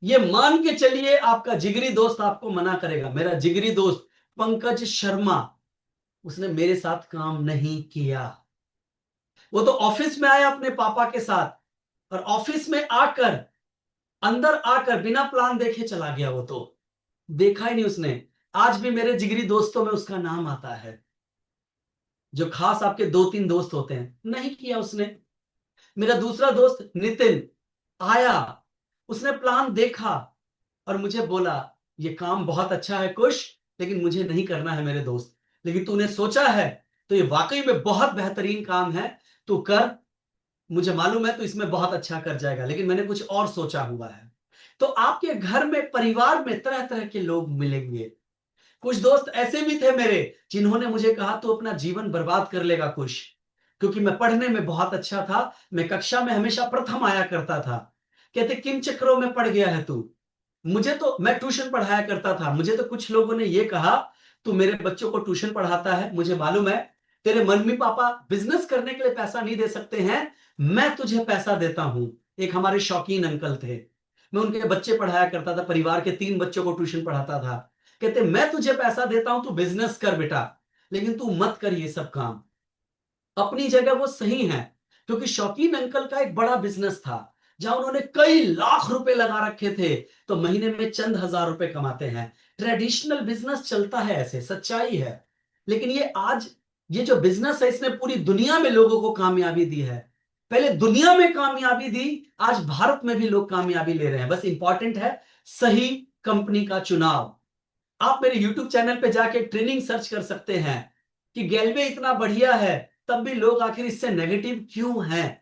ये मान के चलिए आपका जिगरी दोस्त आपको मना करेगा। मेरा जिगरी दोस्त पंकज शर्मा, उसने मेरे साथ काम नहीं किया। वो तो ऑफिस में आया अपने पापा के साथ, और ऑफिस में आकर, अंदर आकर बिना प्लान देखे चला गया। वो तो देखा ही नहीं उसने। आज भी मेरे जिगरी दोस्तों में उसका नाम आता है। जो खास आपके दो तीन दोस्त होते हैं, नहीं किया उसने। मेरा दूसरा दोस्त नितिन आया, उसने प्लान देखा और मुझे बोला, ये काम बहुत अच्छा है कुश, लेकिन मुझे नहीं करना है मेरे दोस्त। लेकिन तूने सोचा है तो ये वाकई में बहुत बेहतरीन काम है, तू कर। मुझे मालूम है तू इसमें बहुत अच्छा कर जाएगा, लेकिन मैंने कुछ और सोचा हुआ है। तो आपके घर में, परिवार में तरह तरह के लोग मिलेंगे। कुछ दोस्त ऐसे भी थे मेरे, जिन्होंने मुझे कहा तू अपना जीवन बर्बाद कर लेगा कुश, क्योंकि मैं पढ़ने में बहुत अच्छा था, मैं कक्षा में हमेशा प्रथम आया करता था। कहते किन चक्रों में पड़ गया है तू। मुझे तो, मैं ट्यूशन पढ़ाया करता था, मुझे तो कुछ लोगों ने ये कहा तू मेरे बच्चों को ट्यूशन पढ़ाता है, मुझे मालूम है तेरे मम्मी पापा बिजनेस करने के लिए पैसा नहीं दे सकते हैं, मैं तुझे पैसा देता हूं। एक हमारे शौकीन अंकल थे, मैं उनके बच्चे पढ़ाया करता था, परिवार के 3 बच्चों को ट्यूशन पढ़ाता था। कहते मैं तुझे पैसा देता हूं, तू बिजनेस कर बेटा, लेकिन तू मत कर ये सब काम। अपनी जगह वो सही है, क्योंकि शौकीन अंकल का एक बड़ा बिजनेस था, जहां उन्होंने कई लाख रुपए लगा रखे थे, तो महीने में चंद हजार रुपए कमाते हैं। ट्रेडिशनल बिजनेस चलता है ऐसे, सच्चाई है। लेकिन ये आज, ये जो बिजनेस है, इसने पूरी दुनिया में लोगों को कामयाबी दी है। पहले दुनिया में कामयाबी दी, आज भारत में भी लोग कामयाबी ले रहे हैं। बस इंपॉर्टेंट है सही कंपनी का चुनाव। आप मेरे YouTube चैनल पे जाके ट्रेनिंग सर्च कर सकते हैं कि गैल्वे इतना बढ़िया है, तब भी लोग आखिर इससे नेगेटिव क्यों हैं।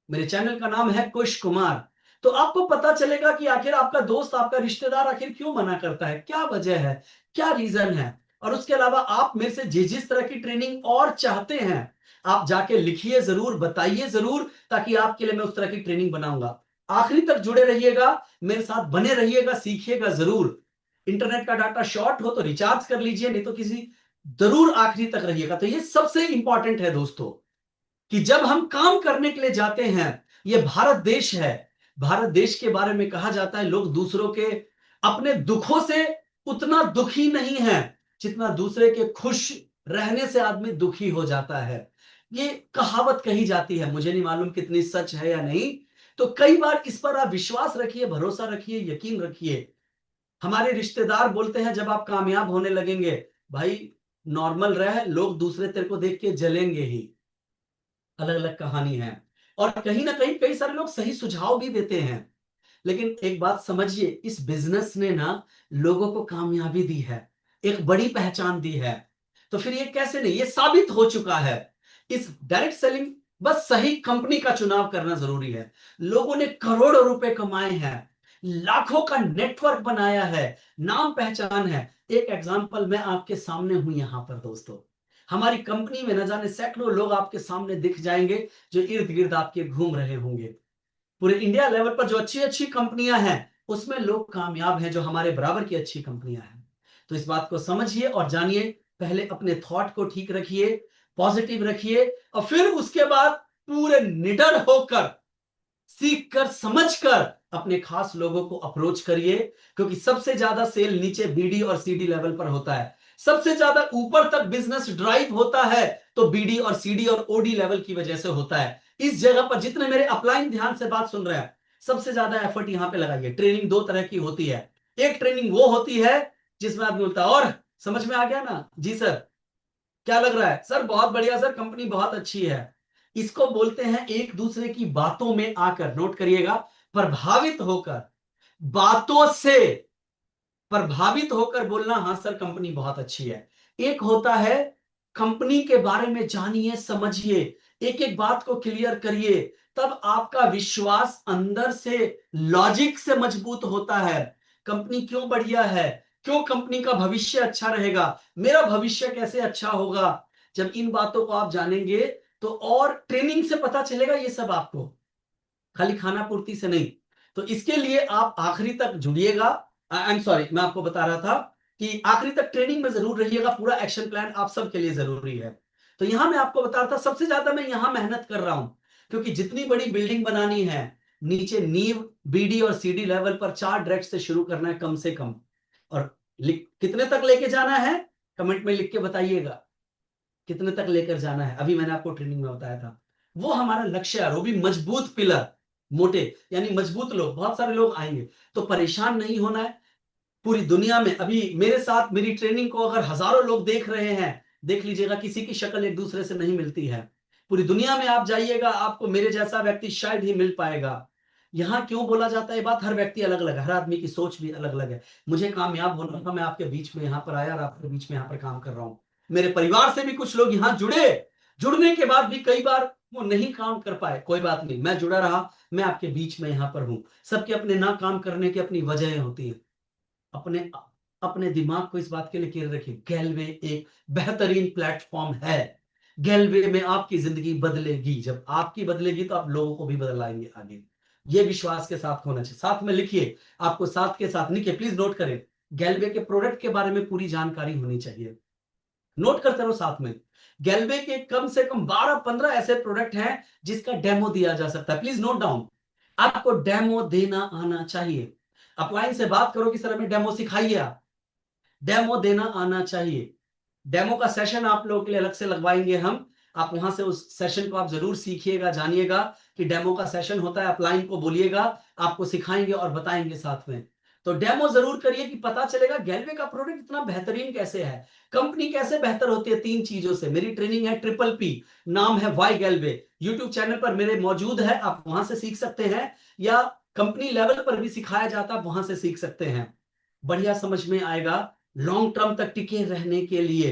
मेरे चैनल का नाम है कुश कुमार। तो आपको पता चलेगा कि आखिर आपका दोस्त, आपका रिश्तेदार आखिर क्यों मना करता है, क्या वजह है, क्या रीजन है। और उसके अलावा आप मेरे से जिस तरह की ट्रेनिंग और चाहते हैं, आप जाके लिखिए जरूर, बताइए जरूर, ताकि आपके लिए मैं उस तरह की ट्रेनिंग बनाऊंगा। आखिरी तक जुड़े रहिएगा, मेरे साथ बने रहिएगा, सीखिएगा जरूर। इंटरनेट का डाटा शॉर्ट हो तो रिचार्ज कर लीजिए, नहीं तो किसी, जरूर आखिरी तक रहिएगा। तो ये सबसे इंपॉर्टेंट है दोस्तों, कि जब हम काम करने के लिए जाते हैं, ये भारत देश है, भारत देश के बारे में कहा जाता है लोग दूसरों के अपने दुखों से उतना दुखी नहीं है, जितना दूसरे के खुश रहने से आदमी दुखी हो जाता है। ये कहावत कही जाती है, मुझे नहीं मालूम कितनी सच है या नहीं। तो कई बार इस पर आप विश्वास रखिए, भरोसा रखिए, यकीन रखिए। हमारे रिश्तेदार बोलते हैं जब आप कामयाब होने लगेंगे, भाई नॉर्मल रह, लोग दूसरे तेरे को देख के जलेंगे ही। अलग अलग कहानी है। और कहीं ना कहीं कई सारे लोग सही सुझाव भी देते हैं। लेकिन एक बात समझिए, इस बिजनेस ने ना लोगों को कामयाबी दी है, एक बड़ी पहचान दी है। तो फिर ये कैसे नहीं, ये साबित हो चुका है। इस डायरेक्ट सेलिंग, बस सही कंपनी का चुनाव करना जरूरी है। लोगों ने करोड़ों रुपए कमाए हैं, लाखों का नेटवर्क बनाया है, नाम पहचान है। एक एग्जांपल मैं आपके सामने हूं यहां पर दोस्तों, हमारी कंपनी में न जाने सैकड़ों लोग आपके सामने दिख जाएंगे, जो इर्द गिर्द आपके घूम रहे होंगे। पूरे इंडिया लेवल पर जो अच्छी अच्छी कंपनियां हैं, उसमें लोग कामयाब हैं, जो हमारे बराबर की अच्छी कंपनियां हैं। तो इस बात को समझिए और जानिए। पहले अपने थॉट को ठीक रखिए, पॉजिटिव रखिए, और फिर उसके बाद पूरे निडर होकर, सीख कर, समझ कर अपने खास लोगों को अप्रोच करिए। क्योंकि सबसे ज्यादा सेल नीचे बीडी और सीडी लेवल पर होता है, सबसे ज्यादा ऊपर तक बिजनेस ड्राइव होता है तो बीडी और सीडी और ओडी लेवल की वजह से होता है। इस जगह पर जितने मेरे अपलाइन ध्यान से बात सुन रहे हैं, सबसे ज्यादा एफर्ट यहां पे लगाइए। ट्रेनिंग दो तरह की होती है। एक ट्रेनिंग वो होती है जिसमें आदमी बोलता है और समझ में आ गया ना जी सर, क्या लग रहा है सर, बहुत बढ़िया सर, कंपनी बहुत अच्छी है। इसको बोलते हैं एक दूसरे की बातों में आकर, नोट करिएगा, प्रभावित होकर, बातों से प्रभावित होकर बोलना, हाँ सर कंपनी बहुत अच्छी है। एक होता है कंपनी के बारे में जानिए, समझिए, एक एक बात को क्लियर करिए, तब आपका विश्वास अंदर से, लॉजिक से मजबूत होता है। कंपनी क्यों बढ़िया है, क्यों कंपनी का भविष्य अच्छा रहेगा, मेरा भविष्य कैसे अच्छा होगा। जब इन बातों को आप जानेंगे, तो और ट्रेनिंग से पता चलेगा ये सब आपको, खाली खाना पूर्ति से नहीं। तो इसके लिए आप आखिरी तक जुड़िएगा। आई एम सॉरी, मैं आपको बता रहा था कि आखिरी तक ट्रेनिंग में जरूर रहिएगा, पूरा एक्शन प्लान आप सबके लिए जरूरी है। तो यहां मैं आपको बता रहा था, सबसे ज्यादा मैं यहां मेहनत कर रहा हूं, क्योंकि जितनी बड़ी बिल्डिंग बनानी है, नीचे नींव, बीडी और सीडी लेवल पर 4 डायरेक्ट से शुरू करना है कम से कम। और कितने तक लेके जाना है, कमेंट में लिख के बताइएगा कितने तक लेकर जाना है। अभी मैंने आपको ट्रेनिंग में बताया था, वो हमारा लक्ष्य है, वो भी मजबूत पिलर। मोटे यानी मजबूत लोग, बहुत सारे लोग आएंगे। तो परेशान नहीं होना है। पूरी दुनिया में अभी मेरे साथ मेरी ट्रेनिंग को अगर हजारों लोग देख रहे हैं, देख लीजिएगा, किसी की शक्ल एक दूसरे से नहीं मिलती है। पूरी दुनिया में आप जाइएगा, आपको मेरे जैसा व्यक्ति शायद ही मिल पाएगा। यहां क्यों बोला जाता है ये बात? हर व्यक्ति अलग अलग है, हर आदमी की सोच भी अलग अलग है। मुझे कामयाब होना था, मैं आपके बीच में यहां पर आया और आपके बीच में यहां पर काम कर रहा हूं। मेरे परिवार से भी कुछ लोग यहां जुड़े, जुड़ने के बाद भी कई बार वो नहीं काम कर पाए, कोई बात नहीं, मैं जुड़ा रहा, मैं आपके बीच में यहां पर हूं। सबके अपने ना काम करने की अपनी वजह होती है। अपने अपने दिमाग को इस बात के लिए क्लियर रखिए, गैलवे एक बेहतरीन प्लेटफॉर्म है। गैलवे में आपकी जिंदगी बदलेगी, जब आपकी बदलेगी तो आप लोगों को भी बदलाएंगे आगे। ये विश्वास के साथ होना चाहिए। साथ में लिखिए, आपको साथ के साथ लिखिए, प्लीज नोट करें, गैलवे के प्रोडक्ट के बारे में पूरी जानकारी होनी चाहिए। नोट करते रहो साथ में। गैलवे के कम से कम 12-15 ऐसे प्रोडक्ट हैं जिसका डेमो दिया जा सकता है, प्लीज नोट डाउन। आपको डेमो देना आना चाहिए। अपलाइन से बात करो कि सर हमें डेमो सिखाइए, आप डेमो देना आना चाहिए। डेमो का सेशन आप लोगों के लिए अलग से लगवाएंगे हम, आप वहां से उस सेशन को आप जरूर सीखिएगा, जानिएगा कि डेमो का सेशन होता है। अपलाइन को बोलिएगा, आपको सिखाएंगे और बताएंगे साथ में। तो डेमो जरूर करिए कि पता चलेगा गैलवे का प्रोडक्ट इतना बेहतरीन कैसे है, कंपनी कैसे बेहतर होती है। 3 चीजों से मेरी ट्रेनिंग है, ट्रिपल पी, नाम है वाई गैलवे। यूट्यूब चैनल पर मेरे मौजूद है, आप वहां से सीख सकते हैं, या कंपनी लेवल पर भी सिखाया जाता है, वहां से सीख सकते हैं। बढ़िया समझ में आएगा। लॉन्ग टर्म तक टिके रहने के लिए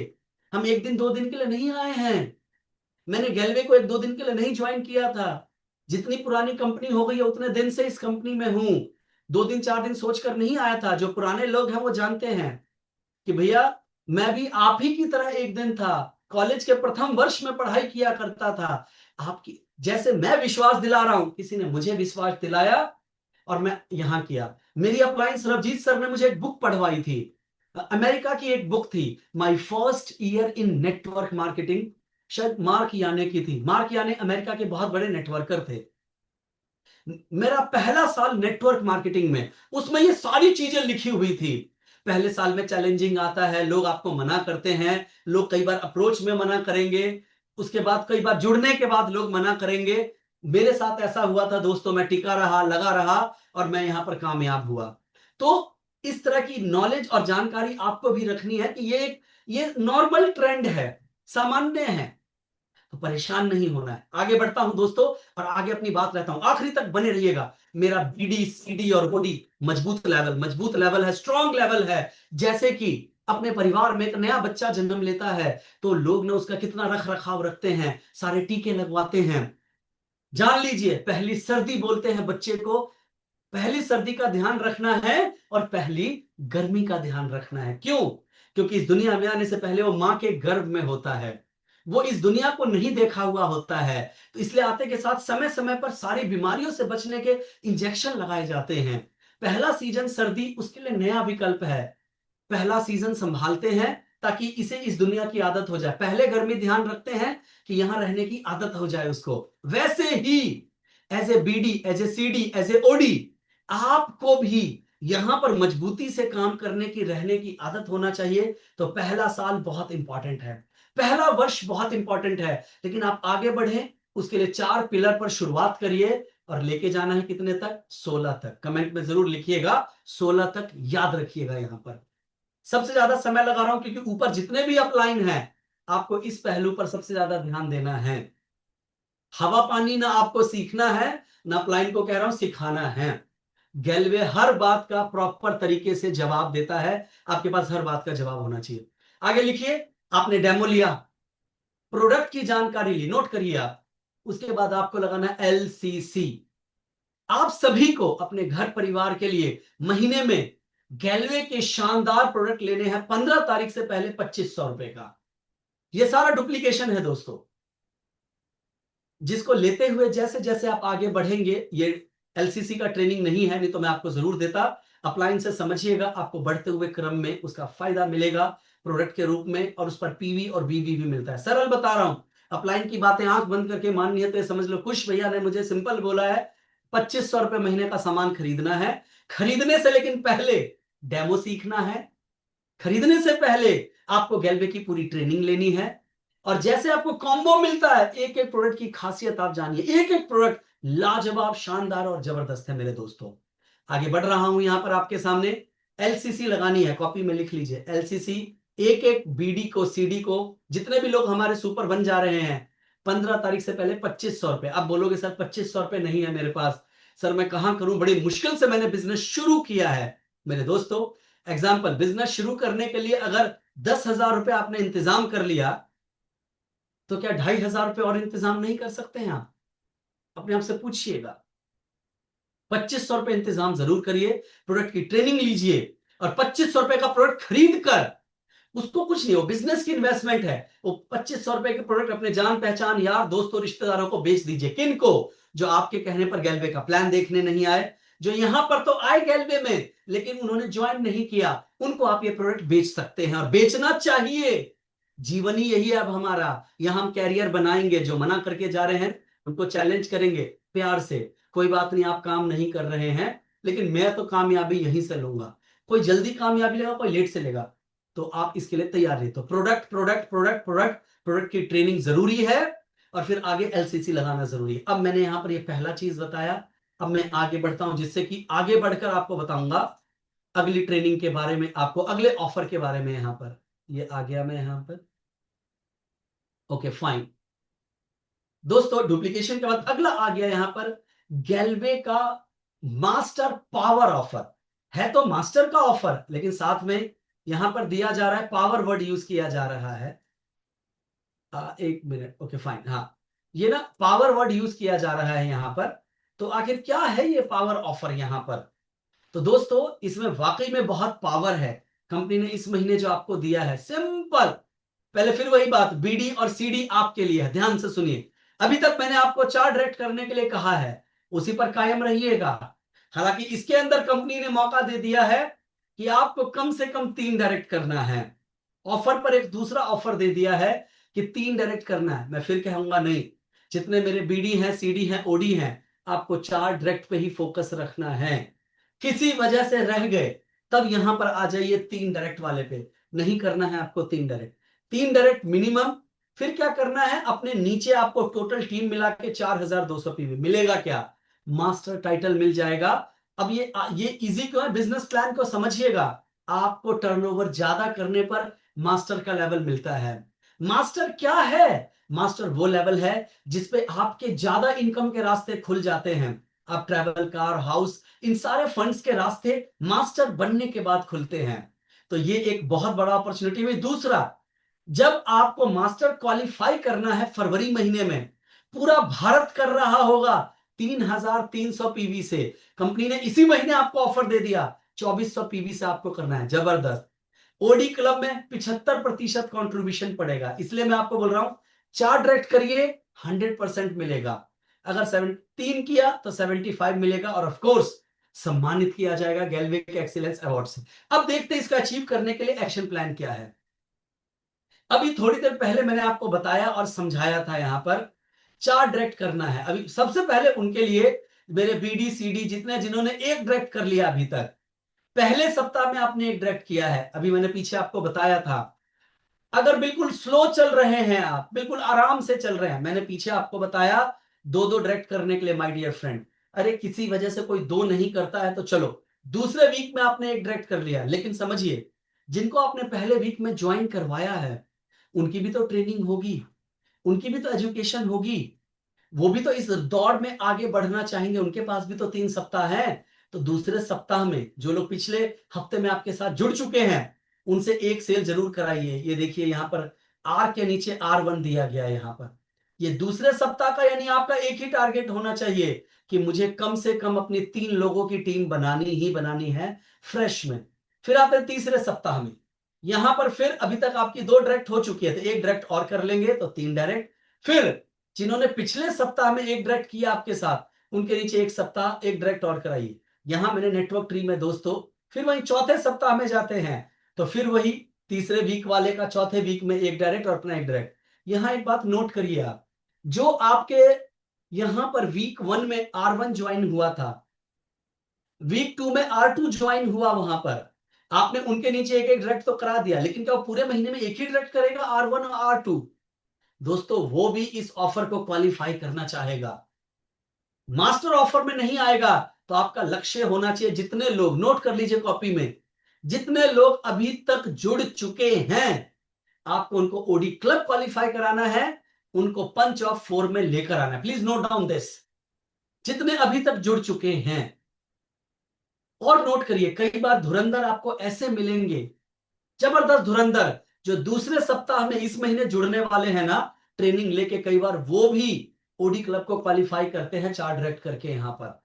हम 1 दिन 2 दिन के लिए नहीं आए हैं। मैंने गैलवे को 1-2 दिन के लिए नहीं ज्वाइन किया था। जितनी पुरानी कंपनी हो गई है उतने दिन से इस कंपनी में हूं। 2 दिन 4 दिन सोचकर नहीं आया था। जो पुराने लोग हैं वो जानते हैं कि भैया मैं भी आप ही की तरह एक दिन था, कॉलेज के प्रथम वर्ष में पढ़ाई किया करता था। आपकी जैसे मैं विश्वास दिला रहा हूं, किसी ने मुझे विश्वास दिलाया और मैं यहां किया। मेरी अपलाइन सरबजीत सर ने मुझे एक बुक पढ़वाई थी, अमेरिका की एक बुक थी, my first year in network marketing. शायद मार्क याने की थी। मार्क याने अमेरिका के बहुत बड़े नेटवर्कर थे। मेरा पहला साल नेटवर्क मार्केटिंग में, उसमें ये सारी चीजें लिखी हुई थी। पहले साल में चैलेंजिंग आता है, लोग आपको मना करते हैं, लोग कई बार अप्रोच में मना करेंगे, उसके बाद कई बार जुड़ने के बाद लोग मना करेंगे। मेरे साथ ऐसा हुआ था दोस्तों, मैं टिका रहा, लगा रहा और मैं यहां पर कामयाब हुआ। तो इस तरह की नॉलेज और जानकारी आपको भी रखनी है कि ये नॉर्मल ट्रेंड है, सामान्य है, तो परेशान नहीं होना है। आगे बढ़ता हूं दोस्तों और आगे अपनी बात रहता हूं, आखिरी तक बने रहिएगा। मेरा बीडी सीडी और बॉडी मजबूत लेवल है, स्ट्रॉन्ग लेवल है। जैसे कि अपने परिवार में एक नया बच्चा जन्म लेता है तो लोग ने उसका कितना रख रखाव रखते हैं, सारे टीके लगवाते हैं। जान लीजिए, पहली सर्दी बोलते हैं बच्चे को, पहली सर्दी का ध्यान रखना है और पहली गर्मी का ध्यान रखना है। क्यों? क्योंकि इस दुनिया में आने से पहले वो मां के गर्भ में होता है, वो इस दुनिया को नहीं देखा हुआ होता है। तो इसलिए आते के साथ समय समय पर सारी बीमारियों से बचने के इंजेक्शन लगाए जाते हैं। पहला सीजन सर्दी उसके लिए नया विकल्प है। पहला सीजन संभालते हैं ताकि इसे इस दुनिया की आदत हो जाए। पहले गर्मी ध्यान रखते हैं कि यहां रहने की आदत हो जाए उसको। वैसे ही as a BD, as a CD, as a OD, आपको भी यहां पर मजबूती से काम करने की, रहने की आदत होना चाहिए। तो पहला साल बहुत इंपॉर्टेंट है, पहला वर्ष बहुत इंपॉर्टेंट है। लेकिन आप आगे बढ़े उसके लिए 4 पिलर पर शुरुआत करिए और लेके जाना है कितने तक? 16 तक। कमेंट में जरूर लिखिएगा 16 तक, याद रखिएगा। यहां पर सबसे ज्यादा समय लगा रहा हूं क्योंकि ऊपर जितने भी अपलाइन हैं आपको इस पहलू पर सबसे ज्यादा ध्यान देना है। हवा पानी ना आपको सीखना है, ना अपलाइन को कह रहा हूं सिखाना है। गैलवे हर बात का प्रॉपर तरीके से जवाब देता है, आपके पास हर बात का जवाब होना चाहिए। आगे लिखिए, आपने डेमो लिया, प्रोडक्ट की जानकारी ली, नोट करिए आप। उसके बाद आपको लगाना एलसीसी। आप सभी को अपने घर परिवार के लिए महीने में गैलवे के शानदार प्रोडक्ट लेने हैं 15 तारीख से पहले 2500 रुपए का। यह सारा डुप्लीकेशन है दोस्तों, जिसको लेते हुए जैसे जैसे आप आगे बढ़ेंगे, ये एलसीसी का ट्रेनिंग नहीं है, नहीं तो मैं आपको जरूर देता। अपलाइन से समझिएगा, आपको बढ़ते हुए क्रम में उसका फायदा मिलेगा प्रोडक्ट के रूप में, और उस पर पीवी और बीवी भी मिलता है। सरल बता रहा हूं, अपलाइन की बातें आंख बंद करके माननी है तो ये समझ लो, कुछ भैया ने मुझे सिंपल बोला है 2500 रुपए महीने का सामान खरीदना है। खरीदने से लेकिन पहले डेमो सीखना है, खरीदने से पहले आपको गैलवे की पूरी ट्रेनिंग लेनी है। और जैसे आपको कॉम्बो मिलता है, एक एक प्रोडक्ट की खासियत आप जानिए, एक एक प्रोडक्ट लाजवाब, शानदार और जबरदस्त है मेरे दोस्तों। आगे बढ़ रहा हूं यहां पर आपके सामने। एलसीसी लगानी है, कॉपी में लिख लीजिए एलसीसी। एक एक बीडी को, सीडी को, जितने भी लोग हमारे सुपर बन जा रहे हैं 15 तारीख से पहले 2500 रुपए। आप बोलोगे सर 2500 रुपए नहीं है मेरे पास, सर मैं कहां करूं, बड़ी मुश्किल से मैंने बिजनेस शुरू किया है। मेरे दोस्तों, एग्जाम्पल, बिजनेस शुरू करने के लिए अगर 10,000 रुपए आपने इंतजाम कर लिया, तो क्या 2,500 रुपए और इंतजाम नहीं कर सकते हैं आप? अपने आप से पूछिएगा। 2500 रुपए इंतजाम जरूर करिए, प्रोडक्ट की ट्रेनिंग लीजिए, और 2500 रुपए का प्रोडक्ट खरीद कर, उसको कुछ नहीं, वो बिजनेस की इन्वेस्टमेंट है, वो 2500 रुपए के प्रोडक्ट अपने जान पहचान यार दोस्तों रिश्तेदारों को बेच दीजिए। किन को? जो आपके कहने पर गैलवे का प्लान देखने नहीं आए, जो यहां पर तो आए गैलवे में लेकिन उन्होंने ज्वाइन नहीं किया, उनको आप ये प्रोडक्ट बेच सकते हैं और बेचना चाहिए। जीवन ही यही है अब हमारा। यहां हम कैरियर बनाएंगे। जो मना करके जा रहे हैं उनको चैलेंज करेंगे प्यार से, कोई बात नहीं, आप काम नहीं कर रहे हैं, लेकिन मैं तो कामयाबी यहीं से लूंगा। कोई जल्दी कामयाबी लेगा, कोई लेट से लेगा, तो आप इसके लिए तैयार रहिए। तो product product product product product की ट्रेनिंग जरूरी है, और फिर आगे एलसीसी लगाना जरूरी है। अब मैंने यहां पर ये पहला चीज बताया। अब मैं आगे बढ़ता हूं, जिससे कि आगे बढ़कर आपको बताऊंगा अगली ट्रेनिंग के बारे में, आपको अगले ऑफर के बारे में। यहां पर ये आ गया, मैं यहां पर ओके फाइन। दोस्तों, डुप्लीकेशन के बाद अगला आ गया यहां पर गैलवे का मास्टर पावर ऑफर। है तो मास्टर का ऑफर, लेकिन साथ में यहां पर दिया जा रहा है, पावर वर्ड यूज किया जा रहा है। एक मिनट, ओके फाइन। हाँ, ये ना पावर वर्ड यूज किया जा रहा है यहां पर। तो आखिर क्या है ये पावर ऑफर यहां पर? तो दोस्तों, इसमें वाकई में बहुत पावर है। कंपनी ने इस महीने जो आपको दिया है, सिंपल, पहले फिर वही बात, बीडी और सीडी आपके लिए है, ध्यान से सुनिए। अभी तक मैंने आपको 4 डायरेक्ट करने के लिए कहा है, उसी पर कायम रहिएगा। हालांकि इसके अंदर कंपनी ने मौका दे दिया है कि आपको कम से कम 3 डायरेक्ट करना है। ऑफर पर एक दूसरा ऑफर दे दिया है कि 3 डायरेक्ट करना है। मैं फिर कहूंगा नहीं, जितने मेरे बीडी हैं, सीडी हैं, ओडी हैं, आपको 4 डायरेक्ट पे ही फोकस रखना है। किसी वजह से रह गए, तब यहां पर आ जाइए 3 डायरेक्ट वाले पे। नहीं करना है आपको 3 डायरेक्ट, 3 डायरेक्ट मिनिमम। फिर क्या करना है, अपने नीचे आपको टोटल टीम मिला के 4,200 पीवी मिलेगा। क्या? मास्टर टाइटल मिल जाएगा। अब ये इजी क्यों है, बिजनेस प्लान को समझिएगा। आपको टर्नओवर ज्यादा करने पर मास्टर का लेवल मिलता है। मास्टर क्या है? मास्टर वो लेवल है जिसपे आपके ज्यादा इनकम के रास्ते खुल जाते हैं। आप ट्रैवल, कार, हाउस, इन सारे फंड्स के रास्ते मास्टर बनने के बाद खुलते हैं। तो ये एक बहुत बड़ा अपॉर्चुनिटी है। दूसरा, जब आपको मास्टर क्वालिफाई करना है फरवरी महीने में, पूरा भारत कर रहा होगा 3,300 पीवी से, कंपनी ने इसी महीने आपको ऑफर दे दिया 2,400 पीवी से आपको करना है। जबरदस्त। ओडी क्लब में 75% कॉन्ट्रीब्यूशन पड़ेगा, इसलिए मैं आपको बोल रहा हूं 4 डायरेक्ट करिए, 100% मिलेगा। अगर 17 किया तो 75 मिलेगा, और ऑफ कोर्स सम्मानित किया जाएगा गैलवे के एक्सीलेंस अवार्ड से। अब देखते हैं इसका अचीव करने के लिए एक्शन प्लान क्या है। अभी थोड़ी देर पहले मैंने आपको बताया और समझाया था, यहां पर 4 डायरेक्ट करना है। अभी सबसे पहले उनके लिए, मेरे बीडी सीडी जितने, जिन्होंने 1 डायरेक्ट कर लिया अभी तक, पहले सप्ताह में आपने 1 डायरेक्ट किया है, अभी मैंने पीछे आपको बताया था। अगर बिल्कुल स्लो चल रहे हैं आप, बिल्कुल आराम से चल रहे हैं, मैंने पीछे आपको बताया 2-2 डायरेक्ट करने के लिए माय डियर फ्रेंड। अरे किसी वजह से कोई 2 नहीं करता है तो चलो, दूसरे वीक में आपने 1 डायरेक्ट कर लिया, लेकिन समझिए, जिनको आपने पहले वीक में ज्वाइन करवाया है, उनकी भी तो ट्रेनिंग होगी, उनकी भी तो एजुकेशन होगी, वो भी तो इस दौड़ में आगे बढ़ना चाहेंगे, उनके पास भी तो 3 सप्ताह है। तो दूसरे सप्ताह में जो लोग पिछले हफ्ते में आपके साथ जुड़ चुके हैं, उनसे एक सेल जरूर कराइए। ये देखिए यहां पर आर के नीचे R1 दिया गया है यहां पर। ये दूसरे सप्ताह का, यानी आपका एक ही टारगेट होना चाहिए कि मुझे कम से कम अपनी 3 लोगों की टीम बनानी ही बनानी है फ्रेश में। फिर आते हैं तीसरे सप्ताह में, यहां पर फिर अभी तक आपकी 2 डायरेक्ट हो चुकी है, तो 1 डायरेक्ट और कर लेंगे तो 3 डायरेक्ट। फिर जिन्होंने पिछले सप्ताह में 1 डायरेक्ट किया आपके साथ, उनके नीचे एक सप्ताह 1 डायरेक्ट और कराइए। यहां मैंने नेटवर्क ट्री में दोस्तों, फिर वही चौथे सप्ताह में जाते हैं, तो फिर वही तीसरे वीक वाले का चौथे वीक में 1 डायरेक्ट और अपना 1 डायरेक्ट। यहां एक बात नोट करिए आप, जो आपके यहां पर वीक 1 में R1 ज्वाइन हुआ था, वीक 2 में R2 ज्वाइन हुआ, वहां पर आपने उनके नीचे एक एक डायरेक्ट तो करा दिया, लेकिन क्या वो पूरे महीने में एक ही डायरेक्ट करेगा R1 और R2? दोस्तों, वो भी इस ऑफर को क्वालिफाई करना चाहेगा। मास्टर ऑफर में नहीं आएगा तो आपका लक्ष्य होना चाहिए, जितने लोग, नोट कर लीजिए कॉपी में, जितने लोग अभी तक जुड़ चुके हैं आपको उनको ओडी क्लब क्वालिफाई कराना है, उनको पंच ऑफ 4 में लेकर आना है। प्लीज नोट डाउन दिस, जितने अभी तक जुड़ चुके हैं। और नोट करिए, कई बार धुरंधर आपको ऐसे मिलेंगे, जबरदस्त धुरंधर, जो दूसरे सप्ताह में इस महीने जुड़ने वाले हैं ना ट्रेनिंग लेके, कई बार वो भी ओडी क्लब को क्वालिफाई करते हैं चार्ट डायरेक्ट करके यहां पर।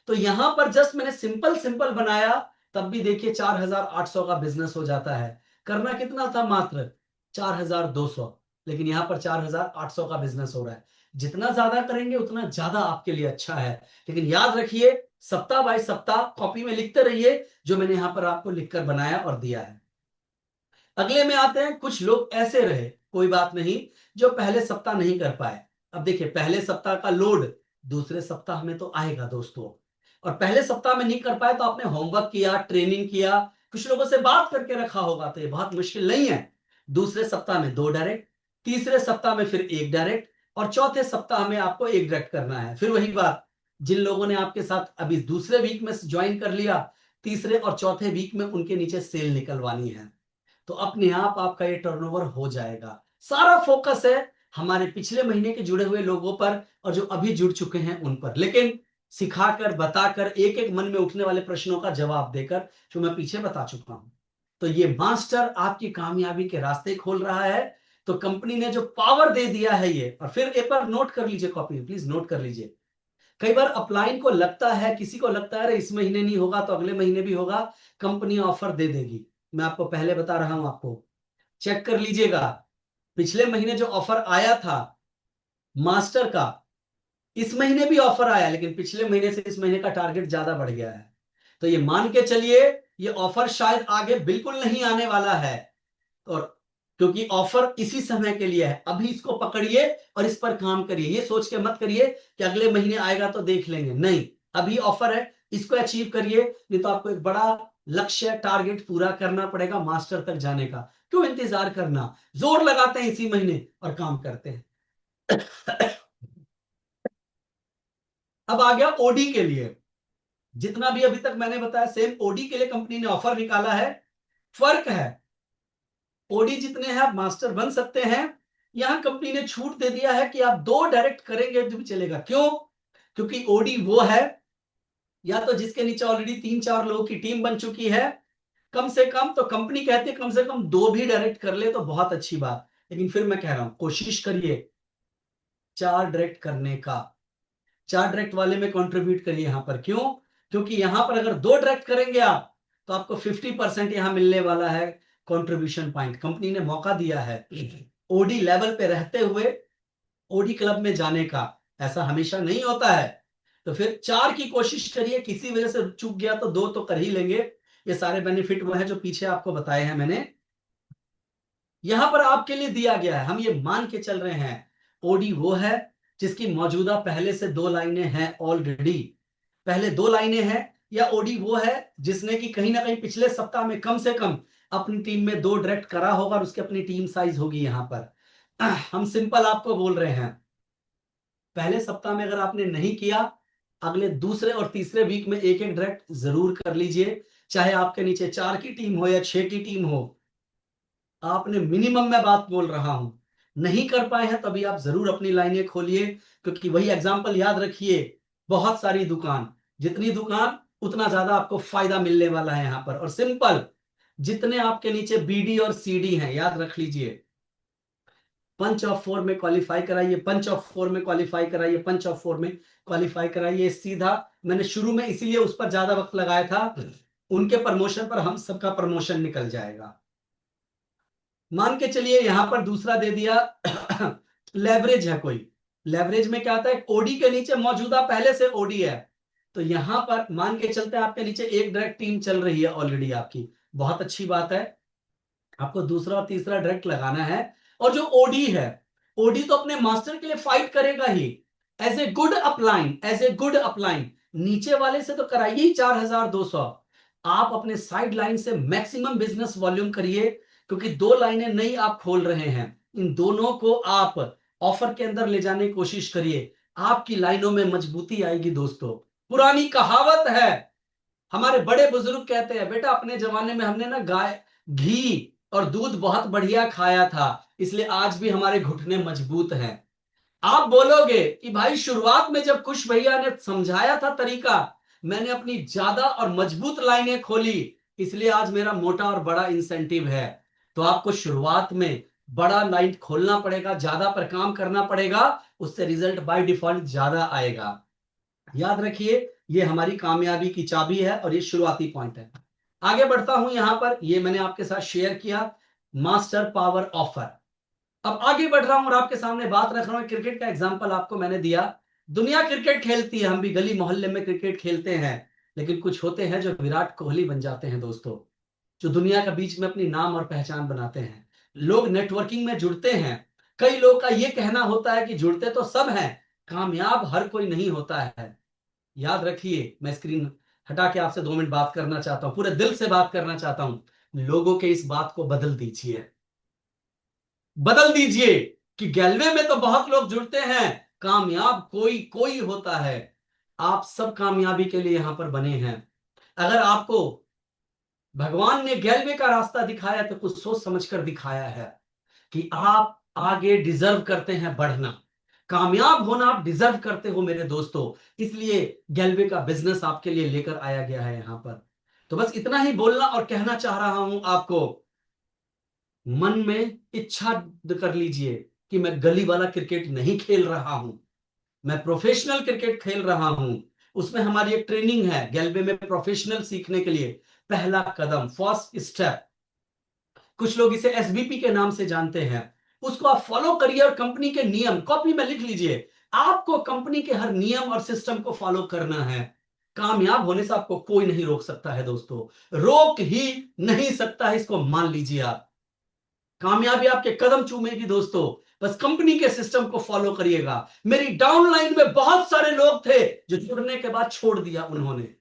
तो यहां पर जस्ट मैंने सिंपल सिंपल बनाया, तब भी देखिए 4,800 का बिजनेस हो जाता है। करना कितना था, मात्र 4,200, लेकिन यहां पर 4,800 का बिजनेस हो रहा है। जितना ज्यादा करेंगे उतना ज्यादा आपके लिए अच्छा है। लेकिन याद रखिए, सप्ताह बाय सप्ताह कॉपी में लिखते रहिए जो मैंने यहां पर आपको लिखकर बनाया और दिया है। अगले में आते हैं, कुछ लोग ऐसे रहे, कोई बात नहीं, जो पहले सप्ताह नहीं कर पाए। अब देखिए, पहले सप्ताह का लोड दूसरे सप्ताह में तो आएगा दोस्तों, और पहले सप्ताह में नहीं कर पाए तो आपने होमवर्क किया, ट्रेनिंग किया, कुछ लोगों से बात करके रखा होगा, तो ये बहुत मुश्किल नहीं है। दूसरे सप्ताह में 2 डायरेक्ट, तीसरे सप्ताह में फिर 1 डायरेक्ट, और चौथे सप्ताह में आपको 1 डायरेक्ट करना है। फिर वही बात, जिन लोगों ने आपके साथ अभी दूसरे वीक में ज्वाइन कर लिया, तीसरे और चौथे वीक में उनके नीचे सेल निकलवानी है, तो अपने आप आपका ये टर्नओवर हो जाएगा। सारा फोकस है हमारे पिछले महीने के जुड़े हुए लोगों पर और जो अभी जुड़ चुके हैं उन पर, लेकिन सिखाकर, बताकर, एक एक मन में उठने वाले प्रश्नों का जवाब देकर, जो मैं पीछे बता चुका हूं। तो ये मास्टर आपकी कामयाबी के रास्ते खोल रहा है। तो कंपनी ने जो पावर दे दिया है ये, और फिर एक बार नोट कर लीजिए कॉपी में, प्लीज नोट कर लीजिए। कई बार अपलाइन को लगता है, किसी को लगता है अरे इस महीने नहीं होगा तो अगले महीने भी होगा, कंपनी ऑफर दे देगी। मैं आपको पहले बता रहा हूं, आपको चेक कर लीजिएगा, पिछले महीने जो ऑफर आया था मास्टर का, इस महीने भी ऑफर आया, लेकिन पिछले महीने से इस महीने का टारगेट ज्यादा बढ़ गया है। तो ये मान के चलिए, ये ऑफर शायद आगे बिल्कुल नहीं आने वाला है, और क्योंकि ऑफर इसी समय के लिए है, अभी इसको पकड़िए और इस पर काम करिए। ये सोच के मत करिए कि अगले महीने आएगा तो देख लेंगे, नहीं, अभी ऑफर है, इसको अचीव करिए, नहीं तो आपको एक बड़ा लक्ष्य, टारगेट पूरा करना पड़ेगा मास्टर तक जाने का। क्यों इंतजार करना, जोर लगाते हैं इसी महीने और काम करते हैं। अब आ गया ओडी के लिए। जितना भी अभी तक मैंने बताया, सेम ओडी के लिए कंपनी ने ऑफर निकाला है। फर्क है, ओडी जितने हैं आप मास्टर बन सकते हैं, यहां कंपनी ने छूट दे दिया है कि आप 2 डायरेक्ट करेंगे तो भी चलेगा। क्यों? क्योंकि ओडी वो है, या तो जिसके नीचे ऑलरेडी 3-4 लोगों की टीम बन चुकी है, कम से कम, तो कंपनी कहती है कम से कम 2 भी डायरेक्ट कर ले तो बहुत अच्छी बात। लेकिन फिर मैं कह रहा हूं, कोशिश करिए 4 डायरेक्ट करने का, 4 डायरेक्ट वाले में कंट्रीब्यूट करिए यहां पर। क्यों? क्योंकि यहां पर अगर 2 डायरेक्ट करेंगे आप, तो आपको 50% यहां मिलने वाला है कंट्रीब्यूशन पॉइंट। कंपनी ने मौका दिया है ओडी लेवल पे रहते हुए ओडी क्लब में जाने का, ऐसा हमेशा नहीं होता है। तो फिर 4 की कोशिश करिए, किसी वजह से चूक गया तो 2 तो कर ही लेंगे। ये सारे बेनिफिट वो है जो पीछे आपको बताए हैं मैंने, यहां पर आपके लिए दिया गया है। हम ये मान के चल रहे हैं, ओडी वो है जिसकी मौजूदा पहले से 2 लाइनें हैं ऑलरेडी, पहले 2 लाइनें हैं, या ओडी वो है जिसने कि कहीं ना कहीं पिछले सप्ताह में कम से कम अपनी टीम में 2 डायरेक्ट करा होगा और उसकी अपनी टीम साइज होगी। यहां पर हम सिंपल आपको बोल रहे हैं, पहले सप्ताह में अगर आपने नहीं किया, अगले दूसरे और तीसरे वीक में 1-1 डायरेक्ट जरूर कर लीजिए। चाहे आपके नीचे 4 की टीम हो या 6 की टीम हो, आपने मिनिमम में बात बोल रहा हूं, नहीं कर पाए हैं तभी आप जरूर अपनी लाइनें खोलिए। क्योंकि वही एग्जांपल याद रखिए, बहुत सारी दुकान, जितनी दुकान उतना ज्यादा आपको फायदा मिलने वाला है यहां पर। और सिंपल, जितने आपके नीचे बीडी और सीडी हैं, याद रख लीजिए, पंच ऑफ 4 में क्वालिफाई कराइए, पंच ऑफ 4 में क्वालिफाई कराइए, पंच ऑफ 4 में क्वालिफाई कराइए। सीधा मैंने शुरू में इसीलिए उस पर ज्यादा वक्त लगाया था, उनके प्रमोशन पर हम सबका प्रमोशन निकल जाएगा। मान के चलिए यहां पर दूसरा दे दिया लेवरेज है कोई, लेवरेज में क्या आता है, ओडी के नीचे मौजूदा पहले से ओडी है, तो यहां पर मान के चलते हैं आपके नीचे 1 डायरेक्ट टीम चल रही है ऑलरेडी आपकी, बहुत अच्छी बात है। आपको दूसरा और तीसरा डायरेक्ट लगाना है। और जो ओडी है, ओडी तो अपने मास्टर के लिए फाइट करेगा ही, as a good upline, as a good upline, नीचे वाले से तो कराइए ही 4,200। आप अपने साइड लाइन से मैक्सिमम बिजनेस वॉल्यूम करिए, क्योंकि 2 लाइनें नई आप खोल रहे हैं, इन दोनों को आप ऑफर के अंदर ले जाने की कोशिश करिए। आपकी लाइनों में मजबूती आएगी दोस्तों। पुरानी कहावत है, हमारे बड़े बुजुर्ग कहते हैं, बेटा अपने जमाने में हमने ना गाय घी और दूध बहुत बढ़िया खाया था, इसलिए आज भी हमारे घुटने मजबूत हैं। आप बोलोगे कि भाई शुरुआत में जब कुश भैया ने समझाया था तरीका, मैंने अपनी ज्यादा और मजबूत लाइनें खोली, इसलिए आज मेरा मोटा और बड़ा इंसेंटिव है। तो आपको शुरुआत में बड़ा लाइन खोलना पड़ेगा, ज्यादा पर काम करना पड़ेगा, उससे रिजल्ट बाय डिफॉल्ट ज्यादा आएगा। याद रखिए, ये हमारी कामयाबी की चाबी है और ये शुरुआती पॉइंट है। आगे बढ़ता हूं, यहां पर ये मैंने आपके साथ शेयर किया, मास्टर पावर ऑफर। अब आगे बढ़ रहा हूं और आपके सामने बात रख रहा हूं, क्रिकेट का एग्जांपल आपको मैंने दिया। दुनिया क्रिकेट खेलती है, हम भी गली मोहल्ले में क्रिकेट खेलते हैं, लेकिन कुछ होते हैं जो विराट कोहली बन जाते हैं दोस्तों, जो दुनिया के बीच में अपनी नाम और पहचान बनाते हैं। लोग नेटवर्किंग में जुड़ते हैं, कई लोग का यह कहना होता है कि जुड़ते तो सब हैं, कामयाब हर कोई नहीं होता है। याद रखिए, मैं स्क्रीन हटा के आपसे 2 मिनट बात करना चाहता हूं, पूरे दिल से बात करना चाहता हूं। लोगों के इस बात को बदल दीजिए, बदल दीजिए कि गैलवे में तो बहुत लोग जुड़ते हैं, कामयाब कोई कोई होता है। आप सब कामयाबी के लिए यहां पर बने हैं। अगर आपको भगवान ने गैलवे का रास्ता दिखाया तो कुछ सोच समझकर दिखाया है कि आप आगे डिजर्व करते हैं बढ़ना, कामयाब होना आप डिजर्व करते हो मेरे दोस्तों। इसलिए गैलवे का बिजनेस आपके लिए लेकर आया गया है यहां पर। तो बस इतना ही बोलना और कहना चाह रहा हूं आपको, मन में इच्छा कर लीजिए कि मैं गली वाला क्रिकेट नहीं खेल रहा हूं, मैं प्रोफेशनल क्रिकेट खेल रहा हूं। उसमें हमारी एक ट्रेनिंग है गैलवे में, प्रोफेशनल सीखने के लिए पहला कदम, फर्स्ट स्टेप, कुछ लोग इसे एसबीपी के नाम से जानते हैं, उसको आप फॉलो करिए और कंपनी के नियम कॉपी में लिख लीजिए। आपको कंपनी के हर नियम और सिस्टम को फॉलो करना है। कामयाब होने से आपको कोई नहीं रोक सकता है दोस्तों, रोक ही नहीं सकता है, इसको मान लीजिए आप। कामयाबी आपके कदम चूमेगी दोस्तों, बस कंपनी के सिस्टम को फॉलो करिएगा। मेरी डाउनलाइन में बहुत सारे लोग थे जो जुड़ने के बाद छोड़ दिया उन्होंने।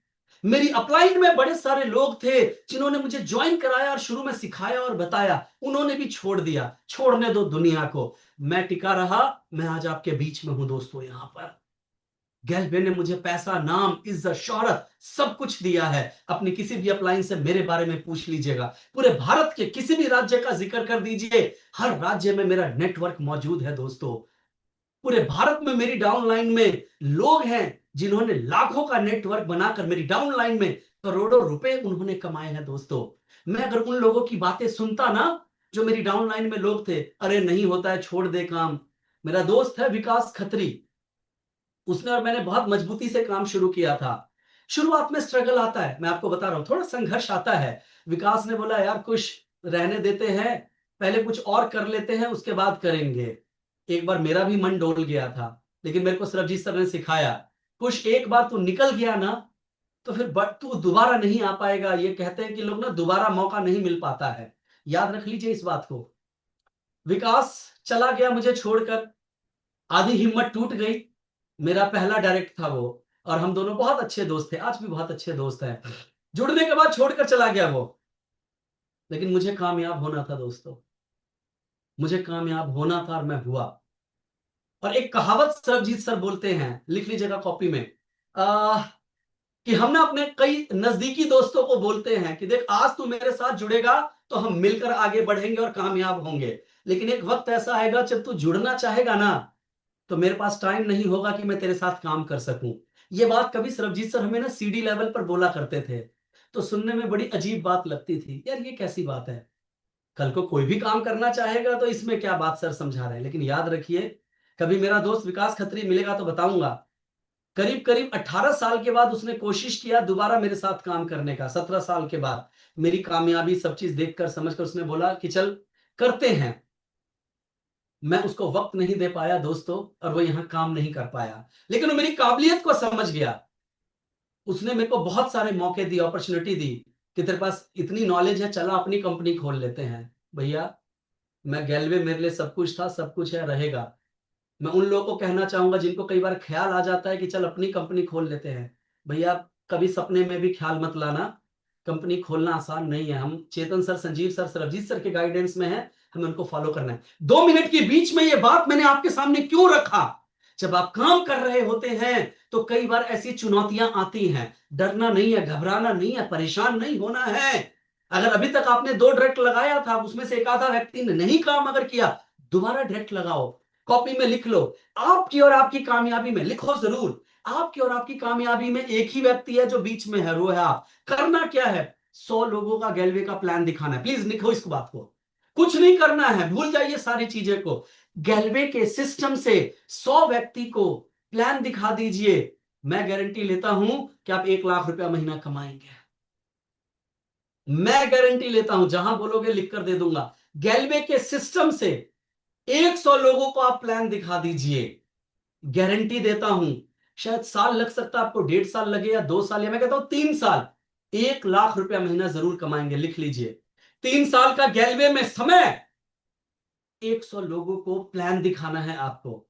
मेरी अपलाइन में बड़े सारे लोग थे जिन्होंने मुझे ज्वाइन कराया और शुरू में सिखाया और बताया, उन्होंने भी छोड़ दिया। छोड़ने दो दुनिया को, मैं टिका रहा, मैं आज आपके बीच में हूं दोस्तों। यहां पर गैलवे ने मुझे पैसा, नाम, इज्जत, शोहरत सब कुछ दिया है। अपनी किसी भी अपलाइन से मेरे बारे में पूछ लीजिएगा, पूरे भारत के किसी भी राज्य का जिक्र कर दीजिए, हर राज्य में मेरा नेटवर्क मौजूद है दोस्तों। पूरे भारत में मेरी डाउनलाइन में लोग हैं जिन्होंने लाखों का नेटवर्क बनाकर मेरी डाउनलाइन में करोड़ों रुपए उन्होंने कमाए हैं दोस्तों। मैं अगर उन लोगों की बातें सुनता ना, जो मेरी डाउनलाइन में लोग थे, अरे नहीं होता है, छोड़ दे काम। मेरा दोस्त है विकास खत्री, उसने और मैंने बहुत मजबूती से काम शुरू किया था। शुरुआत में स्ट्रगल आता है, मैं आपको बता रहा हूं, थोड़ा संघर्ष आता है। विकास ने बोला यार कुछ रहने देते हैं, पहले कुछ और कर लेते हैं उसके बाद करेंगे। एक बार मेरा भी मन डोल गया था, लेकिन मेरे को सरबजीत सर ने सिखाया, कुछ एक बार तू निकल गया ना तो फिर तू दोबारा नहीं आ पाएगा। ये कहते हैं कि लोग ना दोबारा मौका नहीं मिल पाता है, याद रख लीजिए इस बात को। विकास चला गया मुझे छोड़कर, आधी हिम्मत टूट गई। मेरा पहला डायरेक्ट था वो, और हम दोनों बहुत अच्छे दोस्त थे, आज भी बहुत अच्छे दोस्त हैं। जुड़ने के बाद छोड़कर चला गया वो, लेकिन मुझे कामयाब होना था दोस्तों, मुझे कामयाब होना था और मैं हुआ। और एक कहावत सरबजीत सर बोलते हैं, लिख लीजिएगा कॉपी में, आ, कि हम ना अपने कई नजदीकी दोस्तों को बोलते हैं कि देख आज तू मेरे साथ जुड़ेगा तो हम मिलकर आगे बढ़ेंगे और कामयाब होंगे, लेकिन एक वक्त ऐसा आएगा जब तू जुड़ना चाहेगा ना तो मेरे पास टाइम नहीं होगा कि मैं तेरे साथ काम कर सकूं। ये बात कभी सरबजीत सर हमें ना सीडी लेवल पर बोला करते थे, तो सुनने में बड़ी अजीब बात लगती थी, यार ये कैसी बात है, कल को कोई भी काम करना चाहेगा तो इसमें क्या बात सर समझा रहे हैं। लेकिन याद रखिए, कभी मेरा दोस्त विकास खत्री मिलेगा तो बताऊंगा, करीब करीब 18 साल के बाद उसने कोशिश किया दोबारा मेरे साथ काम करने का। 17 साल के बाद मेरी कामयाबी सब चीज देखकर समझकर उसने बोला कि चल करते हैं। मैं उसको वक्त नहीं दे पाया दोस्तों, और वो यहां काम नहीं कर पाया, लेकिन वो मेरी काबिलियत को समझ गया। उसने मेरे को बहुत सारे मौके दिए, अपॉर्चुनिटी दी कि तेरे पास इतनी नॉलेज है, चला अपनी कंपनी खोल लेते हैं। भैया मैं गैलवे मेरे लिए सब कुछ था, सब कुछ है, रहेगा। मैं उन लोगों को कहना चाहूंगा जिनको कई बार ख्याल आ जाता है कि चल अपनी कंपनी खोल लेते हैं, भैया कभी सपने में भी ख्याल मत लाना, कंपनी खोलना आसान नहीं है। हम Chetan sir, Sanjeev sir, Sarabjeet sir के गाइडेंस में है, हमें उनको फॉलो करना है। 2 मिनट के बीच में ये बात मैंने आपके सामने क्यों रखा, जब आप काम कर रहे होते हैं तो कई बार ऐसी चुनौतियां आती हैं। डरना नहीं है, घबराना नहीं है, परेशान नहीं होना है। अगर अभी तक आपने 2 डायरेक्ट लगाया था, उसमें से एक आधा व्यक्ति ने नहीं काम अगर किया, दोबारा डायरेक्ट लगाओ, कॉपी में लिख लो। आपकी और आपकी कामयाबी में लिखो जरूर, आपकी और आपकी कामयाबी में एक ही व्यक्ति है जो बीच में है, वो है आप। करना क्या है? 100 लोगों का गैलवे का प्लान दिखाना है। प्लीज लिखो इस बात को, कुछ नहीं करना है, भूल जाइए सारी चीजें को। गैलवे के सिस्टम से 100 व्यक्ति को प्लान दिखा दीजिए, मैं गारंटी लेता हूं कि आप 1 लाख रुपया महीना कमाएंगे। मैं गारंटी लेता हूं, जहां बोलोगे लिख कर दे दूंगा। गैलवे के सिस्टम से 100 लोगों को आप प्लान दिखा दीजिए, गारंटी देता हूं। शायद साल लग सकता है आपको, 1.5 साल लगे या 2 साल, या मैं कहता हूं 3 साल, 1 लाख रुपया महीना जरूर कमाएंगे। लिख लीजिए, 3 साल का गैलवे में समय, 100 लोगों को प्लान दिखाना है आपको।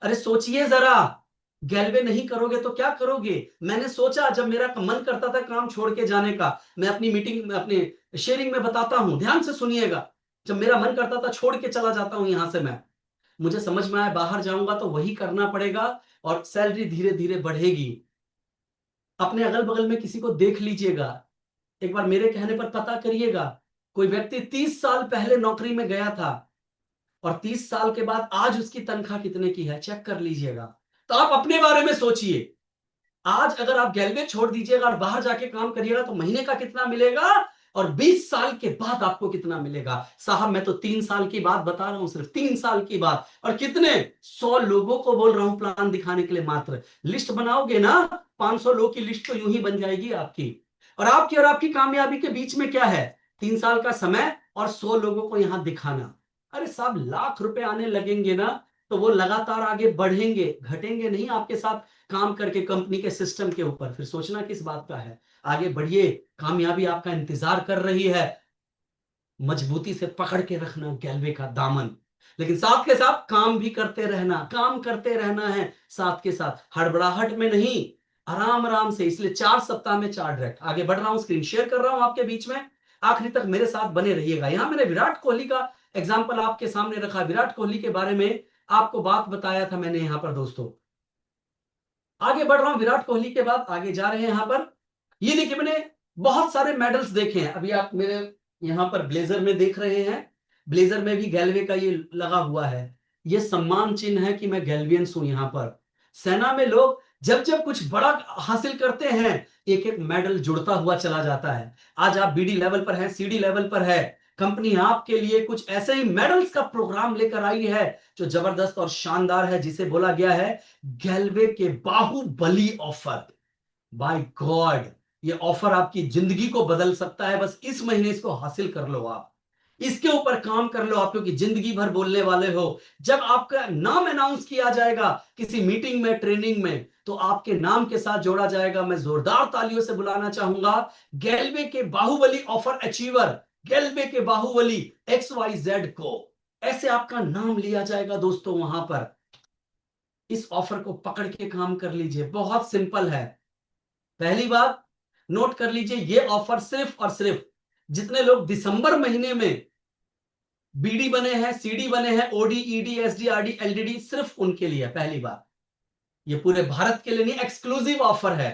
अरे सोचिए जरा, गैलवे नहीं करोगे तो क्या करोगे? मैंने सोचा, जब मेरा मन करता था काम छोड़ के जाने का, मैं अपनी मीटिंग में, अपने शेयरिंग में बताता हूं, ध्यान से सुनिएगा। जब मेरा मन करता था छोड़ के चला जाता हूं यहां से, मैं, मुझे समझ में आया बाहर जाऊंगा तो वही करना पड़ेगा और सैलरी धीरे धीरे बढ़ेगी। अपने अगल बगल में किसी को देख लीजिएगा, एक बार मेरे कहने पर पता करिएगा। कोई व्यक्ति 30 साल पहले नौकरी में गया था और 30 साल के बाद आज उसकी तनख्वाह कितने की है, चेक कर लीजिएगा। तो आप अपने बारे में सोचिए, आज अगर आप गैलवे छोड़ दीजिएगा और बाहर जाके काम करिएगा तो महीने का कितना मिलेगा, और 20 साल के बाद आपको कितना मिलेगा। साहब मैं तो 3 साल की बात बता रहा हूं, सिर्फ 3 साल की बात, और कितने 100 लोगों को बोल रहा हूं प्लान दिखाने के लिए। मात्र लिस्ट बनाओगे ना, 500 लोगों की लिस्ट तो यूं ही बन जाएगी आपकी। और आपकी कामयाबी के बीच में क्या है? 3 साल का समय और 100 लोगों को यहां दिखाना। अरे साहब, लाख रुपए आने लगेंगे ना तो वो लगातार आगे बढ़ेंगे, घटेंगे नहीं आपके साथ काम करके कंपनी के सिस्टम के ऊपर। फिर सोचना किस बात का है? आगे बढ़िए, कामयाबी आपका इंतजार कर रही है। मजबूती से पकड़ के रखना गैलवे का दामन, लेकिन साथ के साथ काम भी करते रहना, काम करते रहना है साथ के साथ, हड़बड़ाहट में नहीं, आराम आराम से। इसलिए 4 सप्ताह में 4 डायरेक्ट आगे बढ़ रहा हूं, स्क्रीन शेयर कर रहा हूं आपके बीच में। आखिरी तक मेरे साथ बने रहिएगा। यहां मैंने विराट कोहली का एग्जाम्पल आपके सामने रखा, विराट कोहली के बारे में आपको बात बताया था मैंने यहां पर। दोस्तों आगे बढ़ रहा हूं, विराट कोहली के बाद आगे जा रहे हैं यहां पर। ये देखिए, मैंने बहुत सारे मेडल्स देखे हैं। अभी आप मेरे यहां पर ब्लेजर में देख रहे हैं, ब्लेजर में भी गैलवे का ये लगा हुआ है। ये सम्मान चिन्ह है कि मैं गैल्वियंस हूं। यहां पर सेना में लोग जब जब कुछ बड़ा हासिल करते हैं, एक एक मेडल जुड़ता हुआ चला जाता है। आज आप बीडी लेवल पर हैं, सीडी लेवल पर है, कंपनी आपके लिए कुछ ऐसे ही मेडल्स का प्रोग्राम लेकर आई है जो जबरदस्त और शानदार है, जिसे बोला गया है गैलवे के बाहुबली ऑफर। बाय गॉड, ये ऑफर आपकी जिंदगी को बदल सकता है। बस इस महीने इसको हासिल कर लो, आप इसके ऊपर काम कर लो आप, क्योंकि जिंदगी भर बोलने वाले हो। जब आपका नाम अनाउंस किया जाएगा किसी मीटिंग में, ट्रेनिंग में, तो आपके नाम के साथ जोड़ा जाएगा। मैं जोरदार तालियों से बुलाना चाहूंगा गैलवे के बाहुबली ऑफर अचीवर, गैलवे के बाहुबली XYZ को। ऐसे आपका नाम लिया जाएगा दोस्तों वहां पर। इस ऑफर को पकड़ के काम कर लीजिए, बहुत सिंपल है। पहली बात नोट कर लीजिए, ये ऑफर सिर्फ और सिर्फ जितने लोग दिसंबर महीने में बीडी बने हैं, सीडी बने हैं, ओडी, ईडी, एसडी, आरडी, एलडीडी, सिर्फ उनके लिए। पहली बात, ये पूरे भारत के लिए नहीं, एक्सक्लूसिव ऑफर है,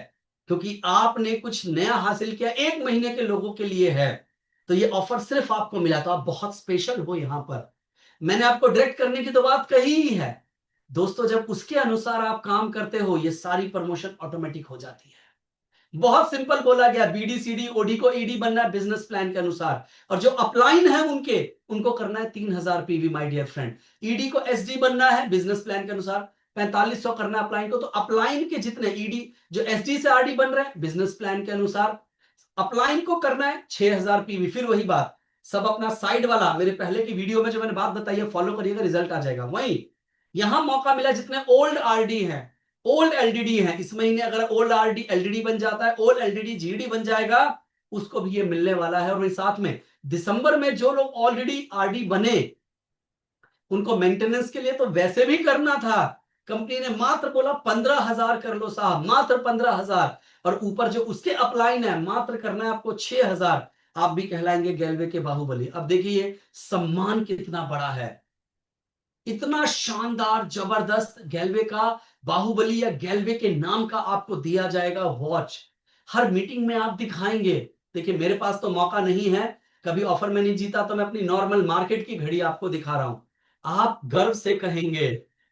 क्योंकि आपने कुछ नया हासिल किया, 1 महीने के लोगों के लिए है। तो ये ऑफर सिर्फ आपको मिला, तो आप बहुत स्पेशल हो यहां पर। मैंने आपको डायरेक्ट करने की तो बात कही ही है दोस्तों। जब उसके अनुसार आप काम करते हो, ये सारी प्रमोशन ऑटोमेटिक हो जाती है। बहुत सिंपल बोला गया, बीडी सीडी, ओडी को ईडी बनना है बिजनेस प्लान के अनुसार, और जो अपलाइन है उनके, उनको करना है 3000 PV my dear friend. ED को एसडी बनना है बिजनेस प्लान के अनुसार, 4500 करना है अपलाइन को। तो अपलाइन के जितने ईडी जो एसडी से आरडी बन रहे हैं बिजनेस प्लान के अनुसार, अपलाइन को करना है 6000 पीवी। फिर वही बात, सब अपना साइड वाला, मेरे पहले की वीडियो में जो मैंने बात बताई है, फॉलो करिएगा, रिजल्ट आ जाएगा। वही यहां मौका मिला, जितने ओल्ड आरडी है, ओल्ड एलडीडी है, इस महीने अगर ओल्ड आरडी एलडीडी बन जाता है, ओल्ड एलडीडी जीडी बन जाएगा, उसको भी ये मिलने वाला है। और वही साथ में दिसंबर में जो लोग ऑलरेडी आरडी बने, उनको मेंटेनेंस के लिए तो वैसे भी करना था, कंपनी ने मात्र बोला 15,000 कर लो साहब, मात्र 15,000, और ऊपर जो उसके अपलाइन है मात्र करना है आपको 6,000। आप भी कहलाएंगे गैलवे के बाहुबली। अब देखिए सम्मान कितना बड़ा है। इतना शानदार जबरदस्त गैल्वे का बाहुबली या गैल्वे के नाम का आपको दिया जाएगा वॉच। हर मीटिंग में आप दिखाएंगे। देखिए मेरे पास तो मौका नहीं है, कभी ऑफर में नहीं जीता, तो मैं अपनी नॉर्मल मार्केट की घड़ी आपको दिखा रहा हूं। आप गर्व से कहेंगे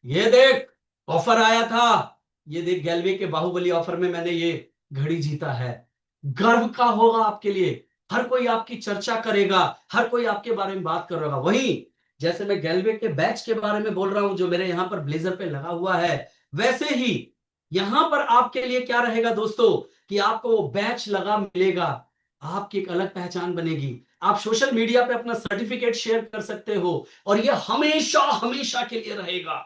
ये देख ऑफर आया था, ये देख गैल्वे के बाहुबली ऑफर में मैंने ये घड़ी जीता है। गर्व का होगा आपके लिए, हर कोई आपकी चर्चा करेगा, हर कोई आपके बारे में बात करेगा। वहीं जैसे मैं गैल्वे के बैच के बारे में बोल रहा हूं जो मेरे यहां पर ब्लेजर पे लगा हुआ है, वैसे ही यहां पर आपके लिए क्या रहेगा दोस्तों कि आपको वो बैच लगा मिलेगा, आपकी एक अलग पहचान बनेगी। आप सोशल मीडिया पे अपना सर्टिफिकेट शेयर कर सकते हो और ये हमेशा हमेशा के लिए रहेगा।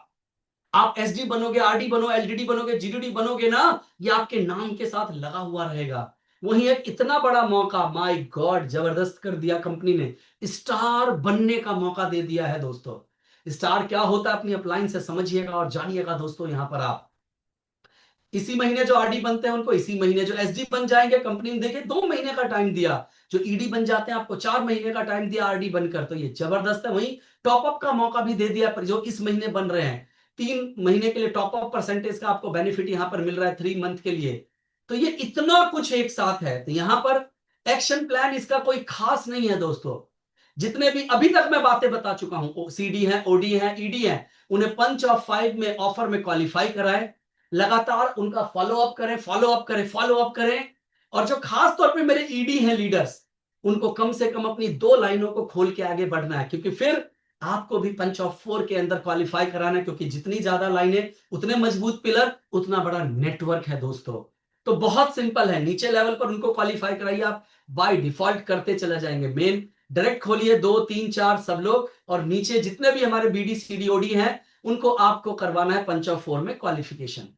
आप एसडी बनोगे, आरडी बनो, एलडीडी बनोगे, जीडीडी बनोगे ना, ये आपके नाम के साथ लगा हुआ रहेगा। वहीं एक इतना बड़ा मौका, माय गॉड, जबरदस्त कर दिया कंपनी ने, स्टार बनने का मौका दे दिया है दोस्तों। स्टार क्या होता है अपनी अपलाइन से समझिएगा और जानिएगा दोस्तों। यहां पर आप इसी महीने जो आरडी बनते हैं उनको इसी महीने, जो एसडी बन जाएंगे कंपनी ने देखिए 2 महीने का टाइम दिया, जो ईडी बन जाते हैं आपको 4 महीने का टाइम दिया आरडी बनकर, तो ये जबरदस्त है। वहीं टॉपअप का मौका भी दे दिया पर जो इस महीने बन रहे हैं, 3 महीने के लिए टॉपअप परसेंटेज का आपको बेनिफिट यहां पर मिल रहा है 3 मंथ के लिए। तो ये इतना कुछ एक साथ है। तो यहां पर एक्शन प्लान इसका कोई खास नहीं है दोस्तों। जितने भी अभी तक मैं बातें बता चुका हूं, सीडी है, ओडी है, ईडी है, उन्हें पंच ऑफ 5 में ऑफर में क्वालिफाई कराए, लगातार उनका फॉलो अप करें, फॉलो अप करें, फॉलो अप करें। और जो खास तौर पे मेरे ईडी हैं लीडर्स, उनको कम से कम अपनी 2 लाइनों को खोल के आगे बढ़ना है, क्योंकि फिर आपको भी पंच ऑफ 4 के अंदर क्वालिफाई कराना है, क्योंकि जितनी ज्यादा लाइनें उतने मजबूत पिलर उतना बड़ा नेटवर्क है दोस्तों। तो बहुत सिंपल है, नीचे लेवल पर उनको क्वालिफाई कराइए, आप बाय डिफॉल्ट करते चले जाएंगे। मेन डायरेक्ट खोलिए 2 3 4 सब लोग, और नीचे जितने भी हमारे बीडी सीडी ओडी हैं उनको आपको करवाना है पंच ऑफ 4 में क्वालिफिकेशन।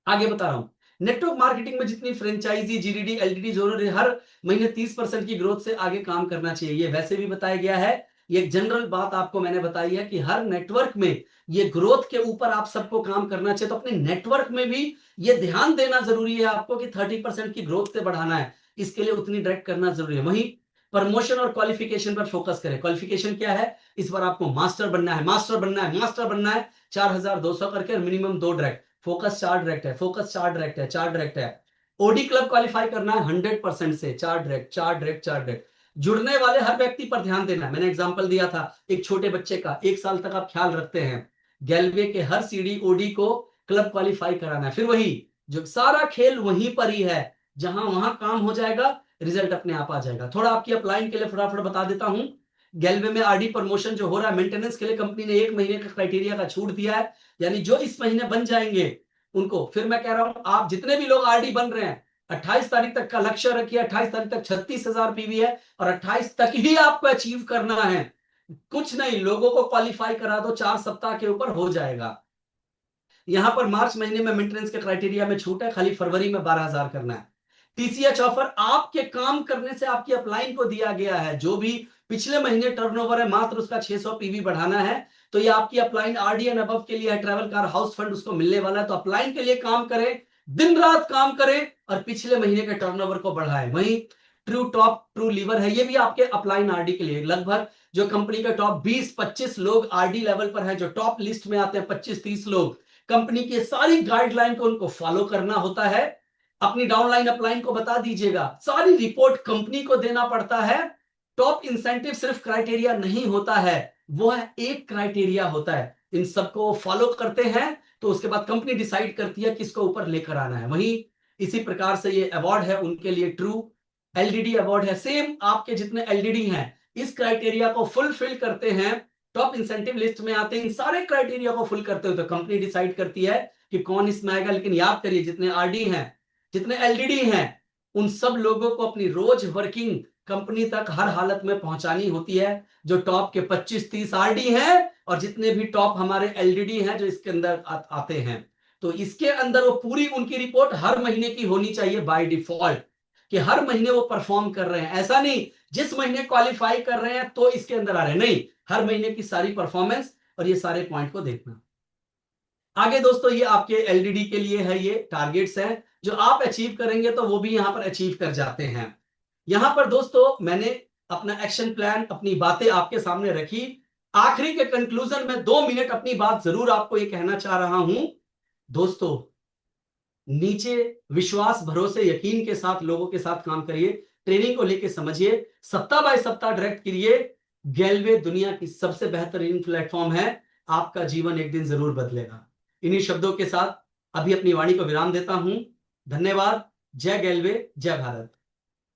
आगे बता रहा हूं, नेटवर्क मार्केटिंग में जितनी फ्रेंचाइजी, जीडीडी, एलडीडी जोनर हर महीने 30% की ग्रोथ से आगे काम करना चाहिए, ये वैसे भी बताया गया है। ये एक जनरल बात आपको मैंने बताई है कि हर नेटवर्क में ये ग्रोथ के ऊपर आप सबको काम करना चाहिए। तो अपने नेटवर्क में भी ये ध्यान देना जरूरी है आपको कि 30% की ग्रोथ से बढ़ाना है, इसके लिए उतनी डायरेक्ट करना जरूरी है। वहीं प्रमोशन और क्वालिफिकेशन पर फोकस करें। क्वालिफिकेशन क्या है, इस बार आपको मास्टर बनना है, मास्टर बनना है, मास्टर बनना है, 4200 करके मिनिमम 2 डायरेक्ट, फोकस 4 डायरेक्ट है, फोकस 4 डायरेक्ट है, 4 डायरेक्ट है। ओडी क्लब क्वालिफाई करना है 100% से, 4 डायरेक्ट, 4 डायरेक्ट, 4 डायरेक्ट। जुड़ने वाले हर व्यक्ति पर ध्यान देना है। मैंने एग्जांपल दिया था एक छोटे बच्चे का, 1 साल तक आप ख्याल रखते हैं, गैल्वे के हर सीडी ओडी को क्लब क्वालिफाई कराना है। फिर वही जो सारा खेल वहीं पर ही है, जहां वहां काम हो जाएगा, रिजल्ट अपने आप आ जाएगा। थोड़ा आपकी अपलाइन के लिए फटाफट बता देता हूं। गैल्वे में आरडी प्रमोशन जो हो रहा है, मेंटेनेंस के लिए कंपनी ने 1 महीने का क्राइटेरिया का छूट दिया है, यानी जो इस महीने बन जाएंगे उनको, फिर मैं कह रहा हूं आप जितने भी लोग आरडी बन रहे हैं 28 तारीख तक का लक्ष्य रखिए। 28 तारीख तक 36,000 पीवी है और 28 तक ही आपको अचीव करना है। कुछ नहीं, लोगों को क्वालिफाई करा दो, 4 सप्ताह के ऊपर हो जाएगा। यहां पर मार्च महीने में मेंटेनेंस के क्राइटेरिया में छूट है, खाली फरवरी में 12,000 करना है। टीसीएच ऑफर आपके काम करने से आपकी अपलाइन को दिया गया है, जो भी पिछले महीने टर्नओवर है मात्र उसका 600 पीवी बढ़ाना है, तो ये आपकी अपलाइन आरडी एंड अबव के लिए है। ट्रैवल कार हाउस फंड उसको मिलने वाला है, तो अपलाइन के लिए काम करें, दिन रात काम करें और पिछले महीने के टर्नओवर को बढ़ाएं। वहीं ट्रू टॉप ट्रू लीवर है, ये भी आपके अपलाइन आरडी के लिए। लगभग जो कंपनी के टॉप 20-25 लोग आरडी लेवल पर है, जो टॉप लिस्ट में आते हैं 25-30 लोग, कंपनी की सारी गाइडलाइन को उनको फॉलो करना होता है। अपनी डाउनलाइन अपलाइन को बता दीजिएगा, सारी रिपोर्ट कंपनी को देना पड़ता है। टॉप इंसेंटिव सिर्फ क्राइटेरिया नहीं होता है, वो है एक क्राइटेरिया होता है। इन सबको फॉलो करते हैं तो उसके बाद कंपनी डिसाइड करती है किसको ऊपर लेकर आना है। वहीं इसी प्रकार से ये अवार्ड है उनके लिए, ट्रू एलडीडी अवार्ड है। सेम आपके जितने एलडीडी हैं इस क्राइटेरिया को फुलफिल करते हैं, टॉप इंसेंटिव लिस्ट में आते हैं, इन सारे क्राइटेरिया को फुल करते हो तो कंपनी डिसाइड करती है कि कौन इसमें आएगा। लेकिन याद करिए जितने आरडी हैं, जितने एलडीडी हैं, उन सब लोगों को अपनी रोज वर्किंग कंपनी तक हर हालत में पहुंचानी होती है। जो टॉप के 25-30 आरडी हैं और जितने भी टॉप हमारे एलडीडी हैं जो इसके अंदर आते हैं, तो इसके अंदर वो पूरी उनकी रिपोर्ट हर महीने की होनी चाहिए बाय डिफॉल्ट, कि हर महीने वो परफॉर्म कर रहे हैं। ऐसा नहीं जिस महीने क्वालिफाई कर रहे हैं तो इसके अंदर आ रहे हैं, नहीं, हर महीने की सारी परफॉर्मेंस और ये सारे पॉइंट को देखना। आगे दोस्तों ये आपके एलडीडी के लिए है, ये टारगेट्स हैं जो आप अचीव करेंगे तो वो भी यहां पर अचीव कर जाते हैं। यहां पर दोस्तों मैंने अपना एक्शन प्लान, अपनी बातें आपके सामने रखी। आखिरी के कंक्लूजन में 2 मिनट अपनी बात जरूर आपको ये कहना चाह रहा हूं दोस्तों, नीचे विश्वास, भरोसे, यकीन के साथ लोगों के साथ काम करिए, ट्रेनिंग को लेके समझिए, सप्ताह बाय सप्ताह डायरेक्ट करिए। गैलवे दुनिया की सबसे बेहतरीन प्लेटफॉर्म है, आपका जीवन एक दिन जरूर बदलेगा। इन्हीं शब्दों के साथ अभी अपनी वाणी को विराम देता हूं। धन्यवाद। जय गैलवे, जय भारत।